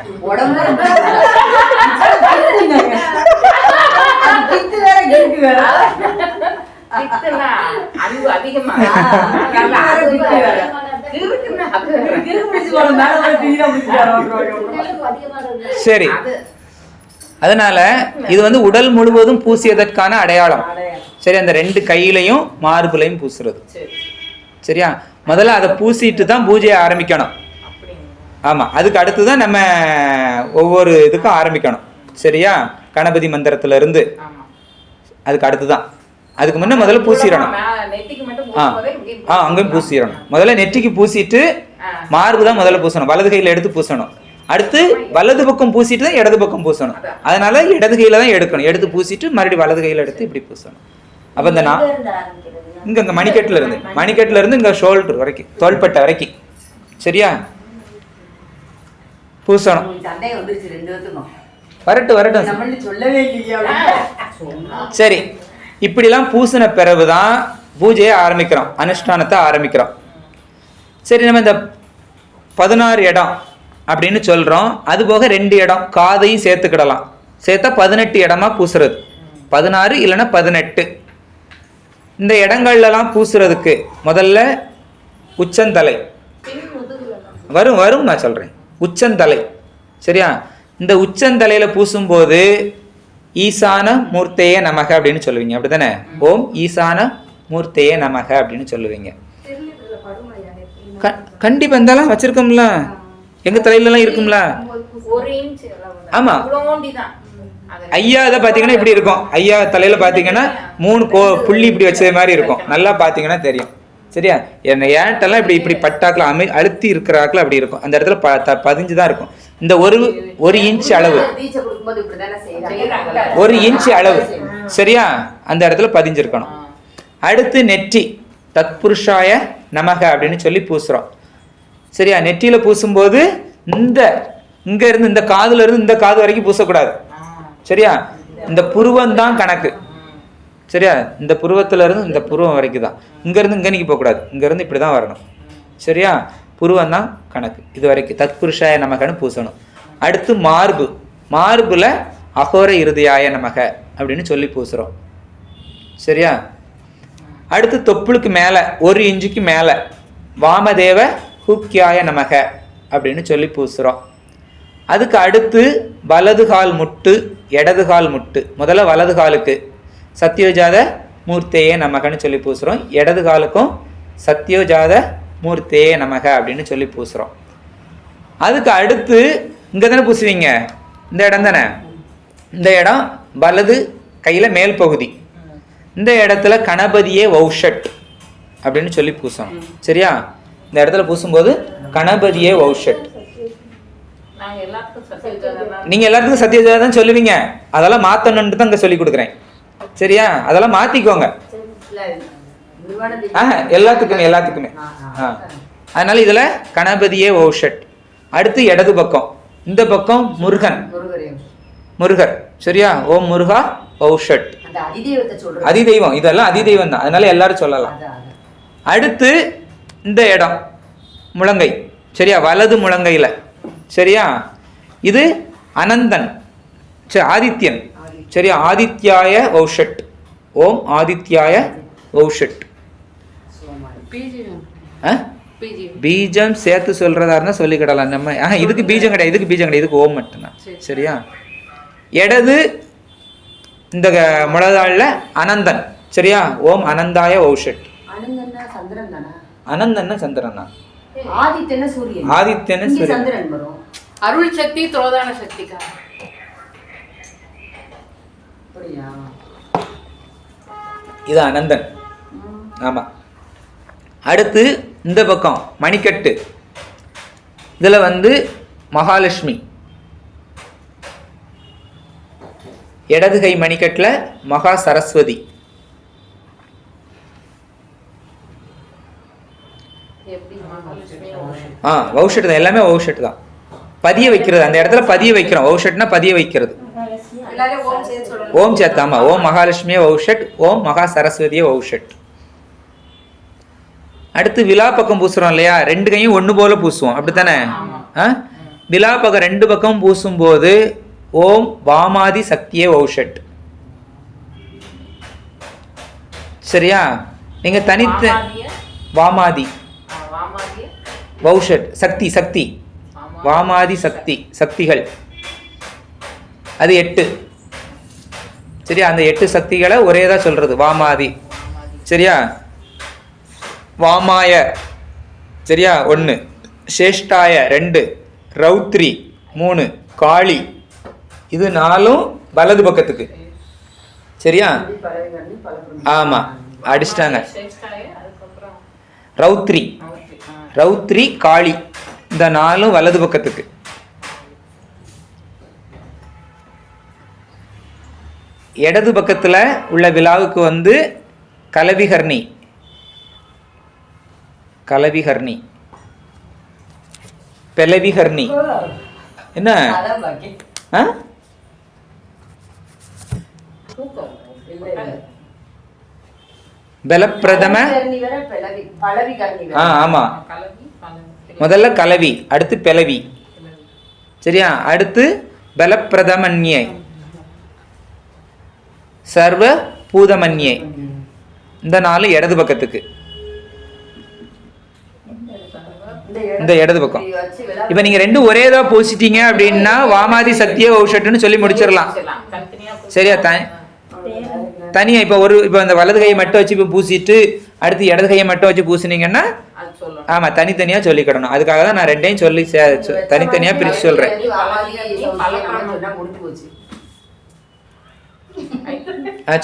சரி, அதனால இது வந்து உடல் முழுவதும் பூசியதற்கான அடையாளம். சரி, அந்த ரெண்டு கையிலையும் மார்புலையும் பூசுறது. சரியா? முதல்ல அதை பூசிட்டு தான் பூஜையை ஆரம்பிக்கணும். ஆமா, அதுக்கு அடுத்துதான் நம்ம ஒவ்வொரு இதுக்கும் ஆரம்பிக்கணும். சரியா? கணபதி மந்திரத்துல இருந்து அதுக்கு அடுத்துதான். அதுக்கு முன்ன முதல்ல பூசிடணும். அங்கேயும் பூசிடணும். முதல்ல நெற்றிக்கு பூசிட்டு மார்பு தான் முதல்ல பூசணும். வலது கையில எடுத்து பூசணும். அடுத்து வலது பக்கம் பூசிட்டு தான் இடது பக்கம் பூசணும். அதனால இடது கையில தான் எடுக்கணும். எடுத்து பூசிட்டு மறுபடியும் வலது கையில எடுத்து இப்படி பூசணும். அப்ப இந்த இங்க மணிக்கட்டுல இருந்து இங்க ஷோல்டர் வரைக்கும், தோள்பட்டை வரைக்கும். சரியா? பூசணும். வரட்டும். சரி, இப்படிலாம் பூசின பிறகுதான் பூஜையை ஆரம்பிக்கிறோம், அனுஷ்டானத்தை ஆரம்பிக்கிறோம். சரி, நம்ம இந்த 16 இடம் அப்படின்னு சொல்றோம். அது போக 2 இடம் காதையும் சேர்த்துக்கிடலாம். சேர்த்தா 18 இடமா பூசுறது. 16 இல்லைன்னா 18. இந்த இடங்கள்லாம் பூசுறதுக்கு முதல்ல உச்சந்தலை வரும் நான் சொல்றேன். உச்சந்தலை. சரியா? இந்த உச்சந்தலையில பூசும்போது ஈசான மூர்த்தையே நமக அப்படின்னு சொல்லுவீங்க, அப்படித்தானே? ஓம் ஈசான மூர்த்தையே நமக அப்படின்னு சொல்லுவீங்க. கண்டிப்பா இருந்தாலும் வச்சிருக்கோம்ல, எங்க தலையில எல்லாம் இருக்கும்ல. ஆமா, ஐயா இதை பாத்தீங்கன்னா இப்படி இருக்கும். ஐயா தலையில பாத்தீங்கன்னா 3 புள்ளி இப்படி வச்சது மாதிரி இருக்கும். நல்லா பாத்தீங்கன்னா தெரியும். சரியா? ஏன்ட்டெல்லாம் இப்படி பட்டாக்கள் அழுத்தி இருக்கிறாக்கள் அப்படி இருக்கும். அந்த இடத்துல பதிஞ்சுதான் இருக்கும். இந்த ஒரு இன்ச் அளவு, 1 இன்ச் அளவு, சரியா, அந்த இடத்துல பதிஞ்சிருக்கணும். அடுத்து நெற்றி தத்புருஷாய நமக அப்படின்னு சொல்லி பூசுறோம். சரியா? நெற்றியில பூசும்போது இங்க இருந்து இந்த காதுல இருந்து இந்த காது வரைக்கும் பூசக்கூடாது. சரியா? இந்த புருவம் தான் கணக்கு. சரியா? இந்த புருவத்துல இருந்து இந்த புருவம் வரைக்கும் தான். இங்க இருந்து இங்க நீங்க போக கூடாது. இங்க இருந்து இப்படிதான் வரணும். சரியா? புருவம் தான் கணக்கு. இது வரைக்கும் தத்புருஷாய நமகன்னு பூசணும். அடுத்து மார்புல அகோர இருதயாய நமக அப்படின்னு சொல்லி பூசுறோம். சரியா? அடுத்து தொப்புளுக்கு மேல 1 இன்ச்சுக்கு மேல வாமதேவ ஹுக்கியாய நமக அப்படின்னு சொல்லி பூசுறோம். அதுக்கு அடுத்து வலது கால் முட்டு இடது கால் முட்டு. முதல்ல வலது காலுக்கு சத்யோஜாத மூர்த்தேயே நமகன்னு சொல்லி பூசுகிறோம். இடது காலுக்கும் சத்யோஜாத மூர்த்தேயே நமக அப்படின்னு சொல்லி பூசுகிறோம். அதுக்கு அடுத்து இங்கே தானே பூசுவீங்க, இந்த இடம் தானே, இந்த இடம் வலது கையில் மேல் பகுதி. இந்த இடத்துல கணபதியே வௌஷட் அப்படின்னு சொல்லி பூசணும். சரியா? இந்த இடத்துல பூசும்போது கணபதியே வௌஷட். நீங்கள் எல்லாத்துக்கும் சத்யோஜாதா தான் சொல்லுவீங்க, அதெல்லாம் மாற்றணுன்ட்டு தான் இங்கே சொல்லி கொடுக்குறேன். சரியா? அதெல்லாம் மாற்றிக்கோங்க. எல்லாத்துக்குமே. அதனால இதில் கணபதியே வௌஷட். அடுத்து இடது பக்கம், இந்த பக்கம் முருகர். சரியா? ஓம் முருகா வௌஷட். அதிதெய்வம், இதெல்லாம் அதிதெய்வம் தான், அதனால எல்லாரும் சொல்லலாம். அடுத்து இந்த இடம் முழங்கை. சரியா? வலது முழங்கையில். சரியா? இது அனந்தன், ஆதித்யன். சரியா? ஆதித்யாய வௌஷட். ஓம் ஆதித்யாய வௌஷட். பீஜம் சேர்த்து சொல்றதா இருந்தா சொல்லிக்கிடலாம் நம்ம. இதுக்கு பீஜம் கிடையாது, இதுக்கு ஓம் மட்டும்தான். சரியா? இடது இந்த முழதாளில் அனந்தன். சரியா? ஓம் அனந்தாய வௌஷட். அனந்தன்னா சந்திரன் தான். ஆதித்யன சூரியன். அருள் சக்தி திரோதான சக்திக்கா. இது அனந்தன். ஆமா. அடுத்து இந்த பக்கம் மணிக்கட்டு, இதுல மகாலட்சுமி. இடது கை மணிக்கட்டுல மகா சரஸ்வதி. வௌஷட் தான், எல்லாமே வௌஷட் தான். பதிய வைக்கிறது, அந்த இடத்துல பதிய வைக்கிறோம். வௌஷட்னா பதிய வைக்கிறது. ஓம் சேர்த்து. ஆமா. ஓம் மகாலட்சுமியே வௌஷட், ஓம் மகா சரஸ்வதியே வௌஷட். அடுத்து விழா பக்கம் பூசுறோம் இல்லையா, ரெண்டு கையும் ஒன்று போல பூசுவோம், அப்படித்தானே? விழா பக்கம் ரெண்டு பக்கம் பூசும்போது ஓம் வாமாதி சக்தியே வௌஷட். சரியா? நீங்க தனித்து வாமாதி வௌஷட், சக்தி வாமாதி சக்திகள், அது 8. சரியா? அந்த 8 சக்திகளை ஒரேதா சொல்றது வாமாதி. சரியா? வாமாய. சரியா? 1, சேஷ்டாய 2, ரௌத்ரி 3, காளி இது 4 வலது பக்கத்துக்கு. சரியா? ஆமா, அடிச்சிட்டாங்க. ரௌத்ரி காளி இந்த 4 வலது பக்கத்துக்கு. இடது பக்கத்துல உள்ள விழாவுக்கு கலவிகர்ணி. பெலவிகர்ணி. என்ன பலப்பிரதம. ஆமா, முதல்ல கலவி, அடுத்து பெலவி. சரியா? அடுத்து பலப்பிரதமன்யே, சர்வ பூதமன்யே. இந்த 4 இடது பக்கத்துக்கு. இந்த இடது பக்கம். இப்ப நீங்க ரெண்டும் ஒரேதா பூசிட்டீங்க அப்படின்னா வாமாதி சக்தியே வௌஷட்னு சொல்லி முடிச்சிடலாம். சரியா? தனியா இப்ப இந்த வலது கையை மட்டும் வச்சு இப்ப பூசிட்டு அடுத்து இடது கையை மட்டும் வச்சு பூசினீங்கன்னா ஆமா தனித்தனியா சொல்லிக்கிடணும். அதுக்காக தான் நான் ரெண்டையும் சொல்லி தனித்தனியா பிரிச்சு சொல்றேன்.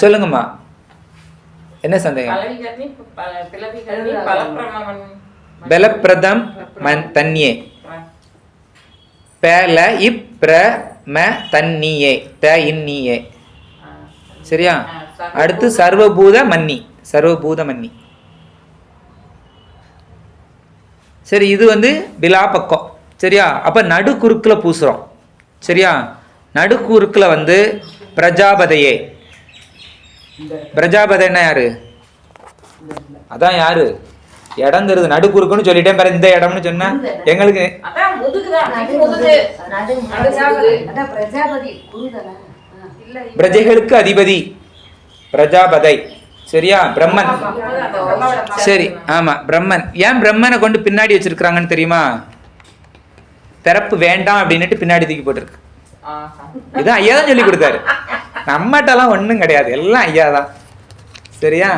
சொல்லுங்கம்மா, என்ன சந்தேகம்? பலப்பிரதம் தன்யே, பேல இப்ரம தன்னியே, த இன்னியே. சரியா? அடுத்து சர்வபூத மன்னி. சரி, இது விழா பக்கம். சரியா? அப்ப நடு குறுக்குல பூசுறோம். சரியா? நடு குறுக்குல பிரஜாபதையே. பிரஜாபதைன்னா யாரு? அதான் யாரு? இடங்கிறது நடு குறுக்குன்னு சொல்லிட்டேன் பாரு. இந்த இடம்னு சொன்னா எங்களுக்கு பிரஜைகளுக்கு அதிபதி பிரஜாபதை. சரியா? பிரம்மன். சரி, ஆமா, பிரம்மன். ஏன் பிரம்மனை கொண்டு பின்னாடி வச்சிருக்காங்கன்னு தெரியுமா? பிறப்பு வேண்டாம் அப்படின்னுட்டு பின்னாடி தூக்கி போட்டிருக்கு. இதான் ஐயா தான் சொல்லி கொடுத்தாரு. நம்மகிட்டலாம் ஒன்றும் கிடையாது, எல்லாம் ஐயா தான். சரியா?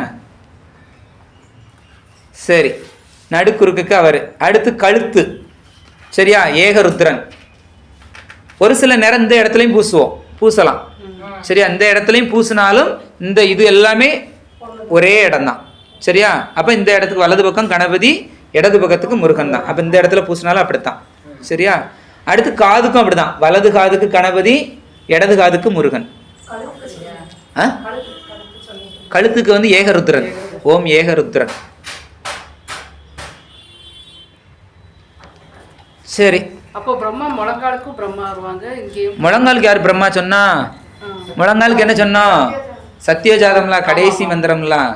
சரி, நடுக்குறுக்குக்கு அவர். அடுத்து கழுத்து. சரியா? ஏகருத்ரன். ஒரு சில நேரம் இந்த இடத்துலையும் பூசலாம். சரியா? இந்த இடத்துலையும் பூசினாலும் இந்த இது எல்லாமே ஒரே இடம் தான். சரியா? அப்போ இந்த இடத்துக்கு வலது பக்கம் கணபதி, இடது பக்கத்துக்கு முருகன் தான். அப்போ இந்த இடத்துல பூசினாலும் அப்படித்தான். சரியா? அடுத்து காதுக்கும் அப்படிதான். வலது காதுக்கு கணபதி, இடது காதுக்கு முருகன். கழுத்துக்கு வந்து ஏகருத்ரன். ஓம் ஏகருத்ரன். சரி, அப்போ பிரம்மா முழங்காலுக்கும் பிரம்மா வருவாங்க. இங்கேயும் முழங்காலுக்கு யார் பிரம்மா சொன்னா? முழங்காலுக்கு என்ன சொன்னோம்? சத்தியோஜாதம்லாம், கடைசி மந்திரம்லாம்.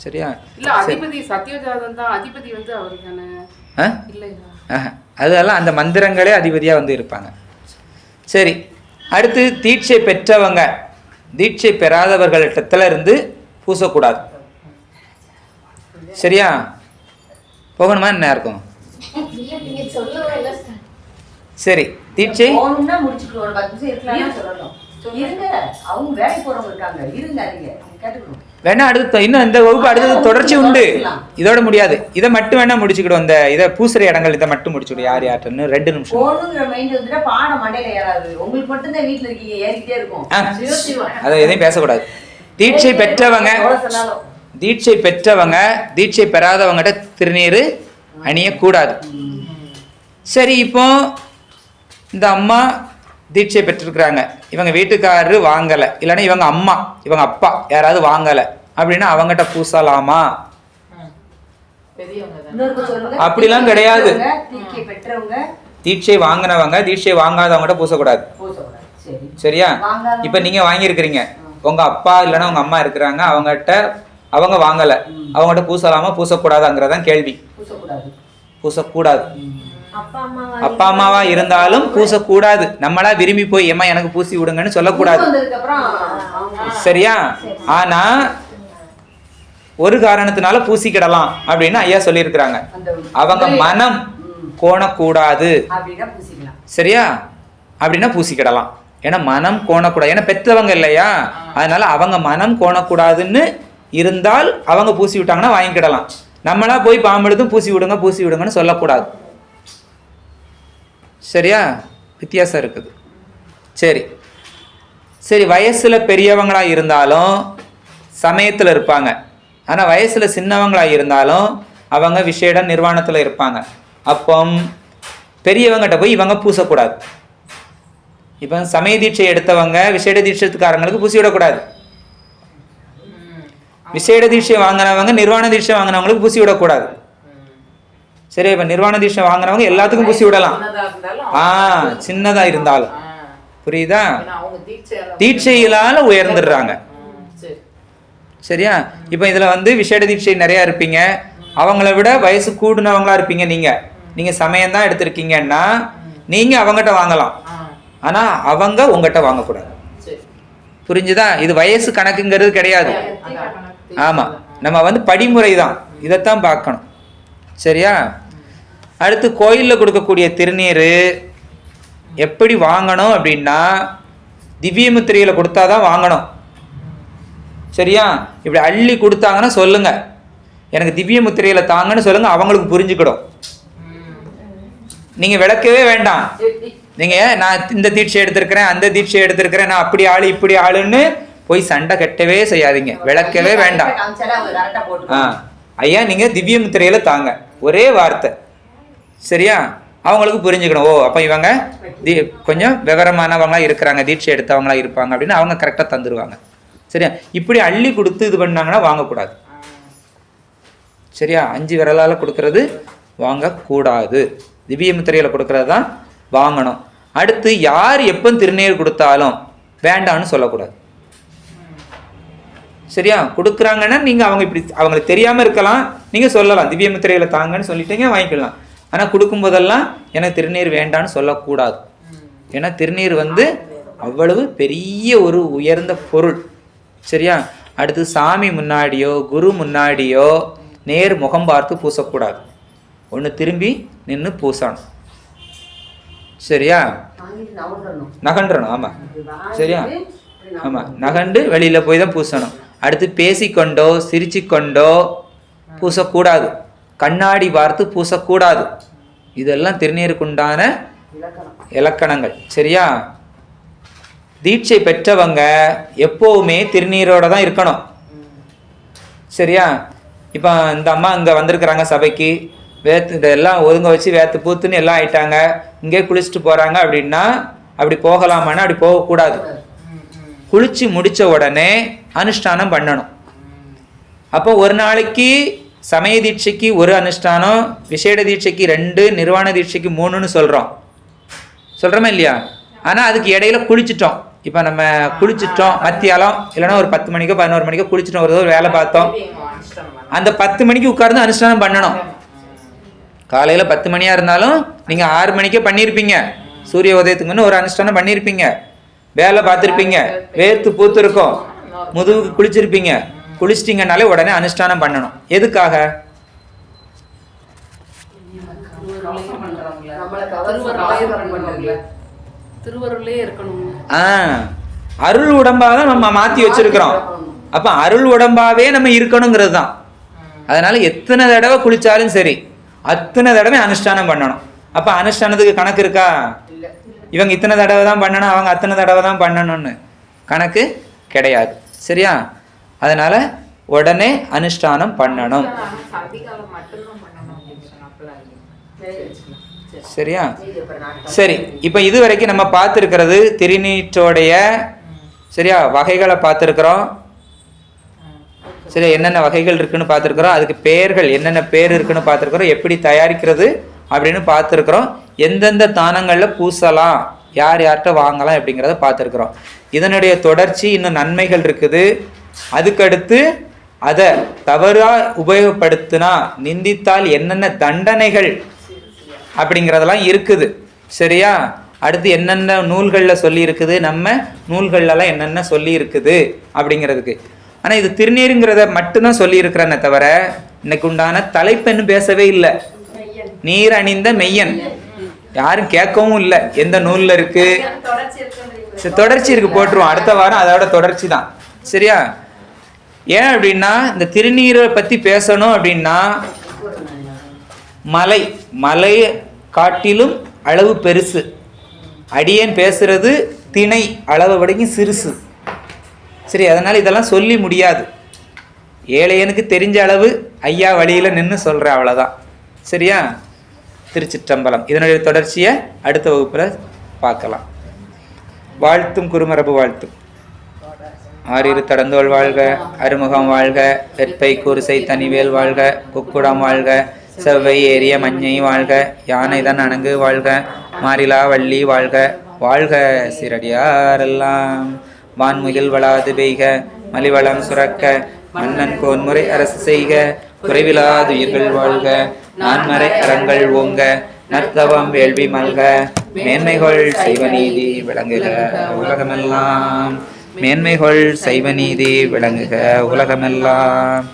சரியா? இல்ல, அதிபதி சத்தியோஜாதம் தான். அதிபதி வந்து அவரு தானே? இல்லையா? அதெல்லாம் அந்த மந்திரங்களே அதிபதியா வந்து இருப்பாங்க. சரி, அடுத்து தீட்சை பெற்றவங்க, தீட்சை பெறாதவர்களிடத்துல இருந்து பூசக்கூடாது. சரியா? போகணுமா என்ன இருக்கும்? சரி, தீட்சை வேணா அடுத்து இன்னும் இந்த வகுப்பு அடுத்தது தொடர்ச்சி உண்டு. இதோட முடியாது. இதை மட்டும் வேணா முடிச்சுக்கிடும். இந்த இதை பூசுற இடங்கள் இதை மட்டும் முடிச்சுக்கிடும். யார் யார்ட்டுன்னு 2 நிமிஷம். அதை எதையும் பேசக்கூடாது. தீட்சை பெற்றவங்க, தீட்சை பெற்றவங்க தீட்சை பெறாதவங்ககிட்ட திருநீர் அணியக்கூடாது. சரி, இப்போ இந்த அம்மா தீட்சை பெற்றிருக்கிறாங்க, இவங்க வீட்டுக்காரரு வாங்கலை, இல்லைன்னா இவங்க அம்மா இவங்க அப்பா யாராவது வாங்கலை அப்படின்னா அவங்ககிட்ட பூசலாமா? அப்படிலாம் கிடையாது. தீட்சை வாங்கினவங்க தீட்சை வாங்காதவங்ககிட்ட பூசக்கூடாது. சரியா? இப்ப நீங்க வாங்கியிருக்கிறீங்க, உங்க அப்பா இல்லைன்னா உங்க அம்மா இருக்கிறாங்க, அவங்ககிட்ட அவங்க வாங்கலை, அவங்ககிட்ட பூசலாமா பூசக்கூடாதாங்கிறதான் கேள்வி. பூசக்கூடாது. அப்பா அம்மாவா இருந்தாலும் பூசக்கூடாது. நம்மளா விரும்பி போய் ஏமா எனக்கு பூசி விடுங்கன்னு சொல்லக்கூடாது. சரியா? ஆனா ஒரு காரணத்தினால பூசிக்கிடலாம் அப்படின்னு ஐயா சொல்லியிருக்கிறாங்க. அவங்க மனம் கோணக்கூடாது. சரியா? அப்படின்னா பூசிக்கிடலாம். ஏன்னா மனம் கோணக்கூடாது. ஏன்னா பெற்றவங்க இல்லையா, அதனால அவங்க மனம் கோணக்கூடாதுன்னு இருந்தால் அவங்க பூசி விட்டாங்கன்னா வாங்கிக்கிடலாம். நம்மளா போய் பாம்பெடுத்தும் பூசி விடுங்கன்னு சொல்லக்கூடாது. சரியா? வித்தியாசம் இருக்குது. சரி சரி, வயசுல பெரியவங்களா இருந்தாலும் சமயத்தில் இருப்பாங்க, ஆனால் வயசுல சின்னவங்களா இருந்தாலும் அவங்க விசேட நிர்வாணத்தில் இருப்பாங்க. அப்போ பெரியவங்ககிட்ட போய் இவங்க பூசக்கூடாது. இப்போ சமய தீட்சை எடுத்தவங்க விசேட தீட்சத்துக்காரங்களுக்கு பூசி விடக்கூடாது. விசேட தீட்சை வாங்கினவங்க நிர்வாண தீட்சை வாங்கினவங்களுக்கு பூசி விடக்கூடாது. சரி, இப்ப நிர்வாண தீட்சை வாங்கினவங்க எல்லாத்துக்கும் பூசி விடலாம். சின்னதா இருந்தாலும். புரியுதா? தீட்சையிலால உயர்ந்துடுறாங்க. சரியா? இப்ப இதுல வந்து விசேட தீட்சை நிறைய இருப்பீங்க, அவங்கள விட வயசு கூடுனவங்களா இருப்பீங்க. நீங்க சமயம் தான் எடுத்திருக்கீங்கன்னா நீங்க அவங்ககிட்ட வாங்கலாம், ஆனா அவங்க உங்ககிட்ட வாங்கக்கூடாது. புரிஞ்சுதா? இது வயசு கணக்குங்கிறது கிடையாது. ஆமா, நம்ம வந்து படிமுறை தான், இதைத்தான் பார்க்கணும். சரியா? அடுத்து கோயிலில் கொடுக்கக்கூடிய திருநீர் எப்படி வாங்கணும் அப்படின்னா திவ்ய முத்திரையில் கொடுத்தாதான் வாங்கணும். சரியா? இப்படி அள்ளி கொடுத்தாங்கன்னா சொல்லுங்க, எனக்கு திவ்ய முத்திரையில் தாங்கன்னு சொல்லுங்க, அவங்களுக்கு புரிஞ்சுக்கிடும். நீங்க விளக்கவே வேண்டாம். நீங்க நான் இந்த தீட்சை எடுத்திருக்கிறேன் அந்த தீட்சை எடுத்திருக்கிறேன், நான் அப்படி ஆளு இப்படி ஆளுன்னு போய் சண்டை கட்டவே செய்யாதீங்க, விளக்கவே வேண்டாம். ஐயா நீங்க திவ்ய முத்திரையில தாங்க, ஒரே வார்த்தை. சரியா? அவங்களுக்கு புரிஞ்சுக்கணும், ஓ அப்ப இவங்க கொஞ்சம் விவரமானவங்களா இருக்கிறாங்க, தீட்சை எடுத்தவங்களா இருப்பாங்க அப்படின்னு அவங்க கரெக்டா தந்துருவாங்க. சரியா? இப்படி அள்ளி கொடுத்து இது பண்ணாங்கன்னா வாங்கக்கூடாது. சரியா? 5 விரலால கொடுக்கறது வாங்கக்கூடாது, திவ்ய முத்திரையில கொடுக்கறது தான் வாங்கணும். அடுத்து யார் எப்போ திருநீர் கொடுத்தாலும் வேண்டான்னு சொல்லக்கூடாது. சரியா? கொடுக்குறாங்கன்னா நீங்கள் அவங்க இப்படி அவங்களுக்கு தெரியாமல் இருக்கலாம், நீங்கள் சொல்லலாம் திவ்ய முத்திரையில தாங்கன்னு சொல்லிட்டீங்க, வாங்கிக்கலாம். ஆனால் கொடுக்கும்போதெல்லாம் எனக்கு திருநீர் வேண்டான்னு சொல்லக்கூடாது. ஏன்னா திருநீர் வந்து அவ்வளவு பெரிய ஒரு உயர்ந்த பொருள். சரியா? அடுத்து சாமி முன்னாடியோ குரு முன்னாடியோ நேர் முகம் பார்த்து பூசக்கூடாது, ஒன்று திரும்பி நின்று பூசணும். சரியா? நகன்றணும். ஆமாம், சரியா? ஆமாம், நகண்டு வெளியில் போய் தான் பூசணும். அடுத்து பேசிக்கொண்டோ சிரிச்சு கொண்டோ பூசக்கூடாது, கண்ணாடி பார்த்து பூசக்கூடாது. இதெல்லாம் திருநீருக்குண்டான இலக்கணங்கள், சரியா? தீட்சை பெற்றவங்க எப்போவுமே திருநீரோட தான் இருக்கணும், சரியா? இப்போ இந்த அம்மா இங்கே வந்திருக்கிறாங்க சபைக்கு, வேத்து இதெல்லாம் ஒதுங்க வச்சு வேத்து பூத்துன்னு எல்லாம் ஆயிட்டாங்க, இங்கே குளிச்சுட்டு போகிறாங்க அப்படின்னா அப்படி போகலாமான்னா அப்படி போகக்கூடாது. குளிச்சு முடித்த உடனே அனுஷ்டானம் பண்ணணும். அப்போ ஒரு நாளைக்கு சமய தீட்சைக்கு ஒரு அனுஷ்டானம், விசேட தீட்சைக்கு 2, நிர்வாண தீட்சைக்கு 3ன்னு சொல்கிறோமா இல்லையா? ஆனால் அதுக்கு இடையில குளிச்சிட்டோம். இப்போ நம்ம குளிச்சிட்டோம் மத்தியாலம், இல்லைன்னா ஒரு 10 மணிக்கோ 11 மணிக்கோ குளிச்சிட்டோம், ஒரு வேலை பார்த்தோம், அந்த 10 மணிக்கு உட்கார்ந்து அனுஷ்டானம் பண்ணணும். காலையில் 10 மணியாக இருந்தாலும் நீங்கள் 6 மணிக்கே பண்ணியிருப்பீங்க, சூரிய உதயத்துக்கு முன்னே ஒரு அனுஷ்டானம் பண்ணியிருப்பீங்க, வேலை பார்த்துருப்பீங்க, வேர்த்து பூத்து இருக்கும், முதுகுக்கு குளிச்சிருப்பீங்க. குளிச்சிட்டிங்கனாலே உடனே அனுஷ்டானம் பண்ணணும். எதுக்காக? அருள் உடம்பாக தான் நம்ம மாற்றி வச்சிருக்கிறோம். அப்போ அருள் உடம்பாவே நம்ம இருக்கணுங்கிறது தான். அதனால எத்தனை தடவை குளிச்சாலும் சரி அத்தனை தடவை அனுஷ்டானம் பண்ணணும். அப்போ அனுஷ்டானத்துக்கு கணக்கு இருக்கா? இவங்க இத்தனை தடவை தான் பண்ணணும், அவங்க அத்தனை தடவை தான் பண்ணணும்னு கணக்கு கிடையாது, சரியா? அதனால உடனே அனுஷ்டானம் பண்ணணும், சரியா? சரி, இப்போ இது வரைக்கும் நம்ம பார்த்துருக்கிறது திருநீற்றோடைய சரியா வகைகளை பார்த்துருக்குறோம். சரி, என்னென்ன வகைகள் இருக்குன்னு பார்த்துருக்குறோம், அதுக்கு பெயர்கள் என்னென்ன பேர் இருக்குன்னு பார்த்துருக்குறோம், எப்படி தயாரிக்கிறது அப்படின்னு பார்த்துருக்குறோம், எந்தெந்த தானங்களில் பூசலாம், யார் யார்கிட்ட வாங்கலாம் அப்படிங்கிறத பார்த்துருக்குறோம். இதனுடைய தொடர்ச்சி இன்னும் நன்மைகள் இருக்குது. அதுக்கடுத்து அதை தவறாக உபயோகப்படுத்தினா நிந்தித்தால் என்னென்ன தண்டனைகள் அப்படிங்கிறதெல்லாம் இருக்குது, சரியா? அடுத்து என்னென்ன நூல்களில் சொல்லி இருக்குது, நம்ம நூல்கள்லாம் என்னென்ன சொல்லி இருக்குது அப்படிங்கிறதுக்கு. ஆனால் இது திருநீருங்கிறத மட்டும்தான் சொல்லியிருக்கிறேன்னே தவிர இன்னைக்கு உண்டான தலைப்பென்னு பேசவே இல்லை. நீர் அணிந்த மெய்யன் யாரும் கேட்கவும் இல்லை எந்த நூலில் இருக்கு. தொடர்ச்சி இருக்கு, போட்டுருவோம் அடுத்த வாரம், அதோட தொடர்ச்சி தான், சரியா? ஏன் அப்படின்னா இந்த திருநீரை பற்றி பேசணும் அப்படின்னா மலை காட்டிலும் அளவு பெருசு, அடியேன் பேசுறது திணை அளவு வரைக்கும் சிறுசு, சரி? அதனால் இதெல்லாம் சொல்லி முடியாது. ஏழையனுக்கு தெரிஞ்ச அளவு ஐயா வழியில் நின்று சொல்கிறேன், அவ்வளோதான், சரியா? திருச்சிற்றம்பலம். இதனுடைய தொடர்ச்சியை அடுத்த வகுப்பில் பார்க்கலாம். வாழ்த்தும் குருமரபு வாழ்த்தும். ஆறிரு தடந்தோள் வாழ்க, அருமுகம் வாழ்க, வெற்பை குருசை தனிவேல் வாழ்க, குக்குடம் வாழ்க, செவ்வை ஏரிய மஞ்சை வாழ்க, யானைதான் அணங்கு வாழ்க, மாரிலா வள்ளி வாழ்க, வாழ்க சீரடியாரெல்லாம். வான்முகில் வளாது பெய்க, மலிவளம் சுரக்க, மன்னன் கோன்முறை அரசு செய்க, குறைவிலாதுயிர்கள் வாழ்க, நான்மறை அறங்கள் ஓங்க, நற்தவம் வேள்வி மல்க, மேன்மைகள் சைவநீதி விளங்குக உலகமெல்லாம். மேன்மைகள் சைவநீதி விளங்குக உலகமெல்லாம்.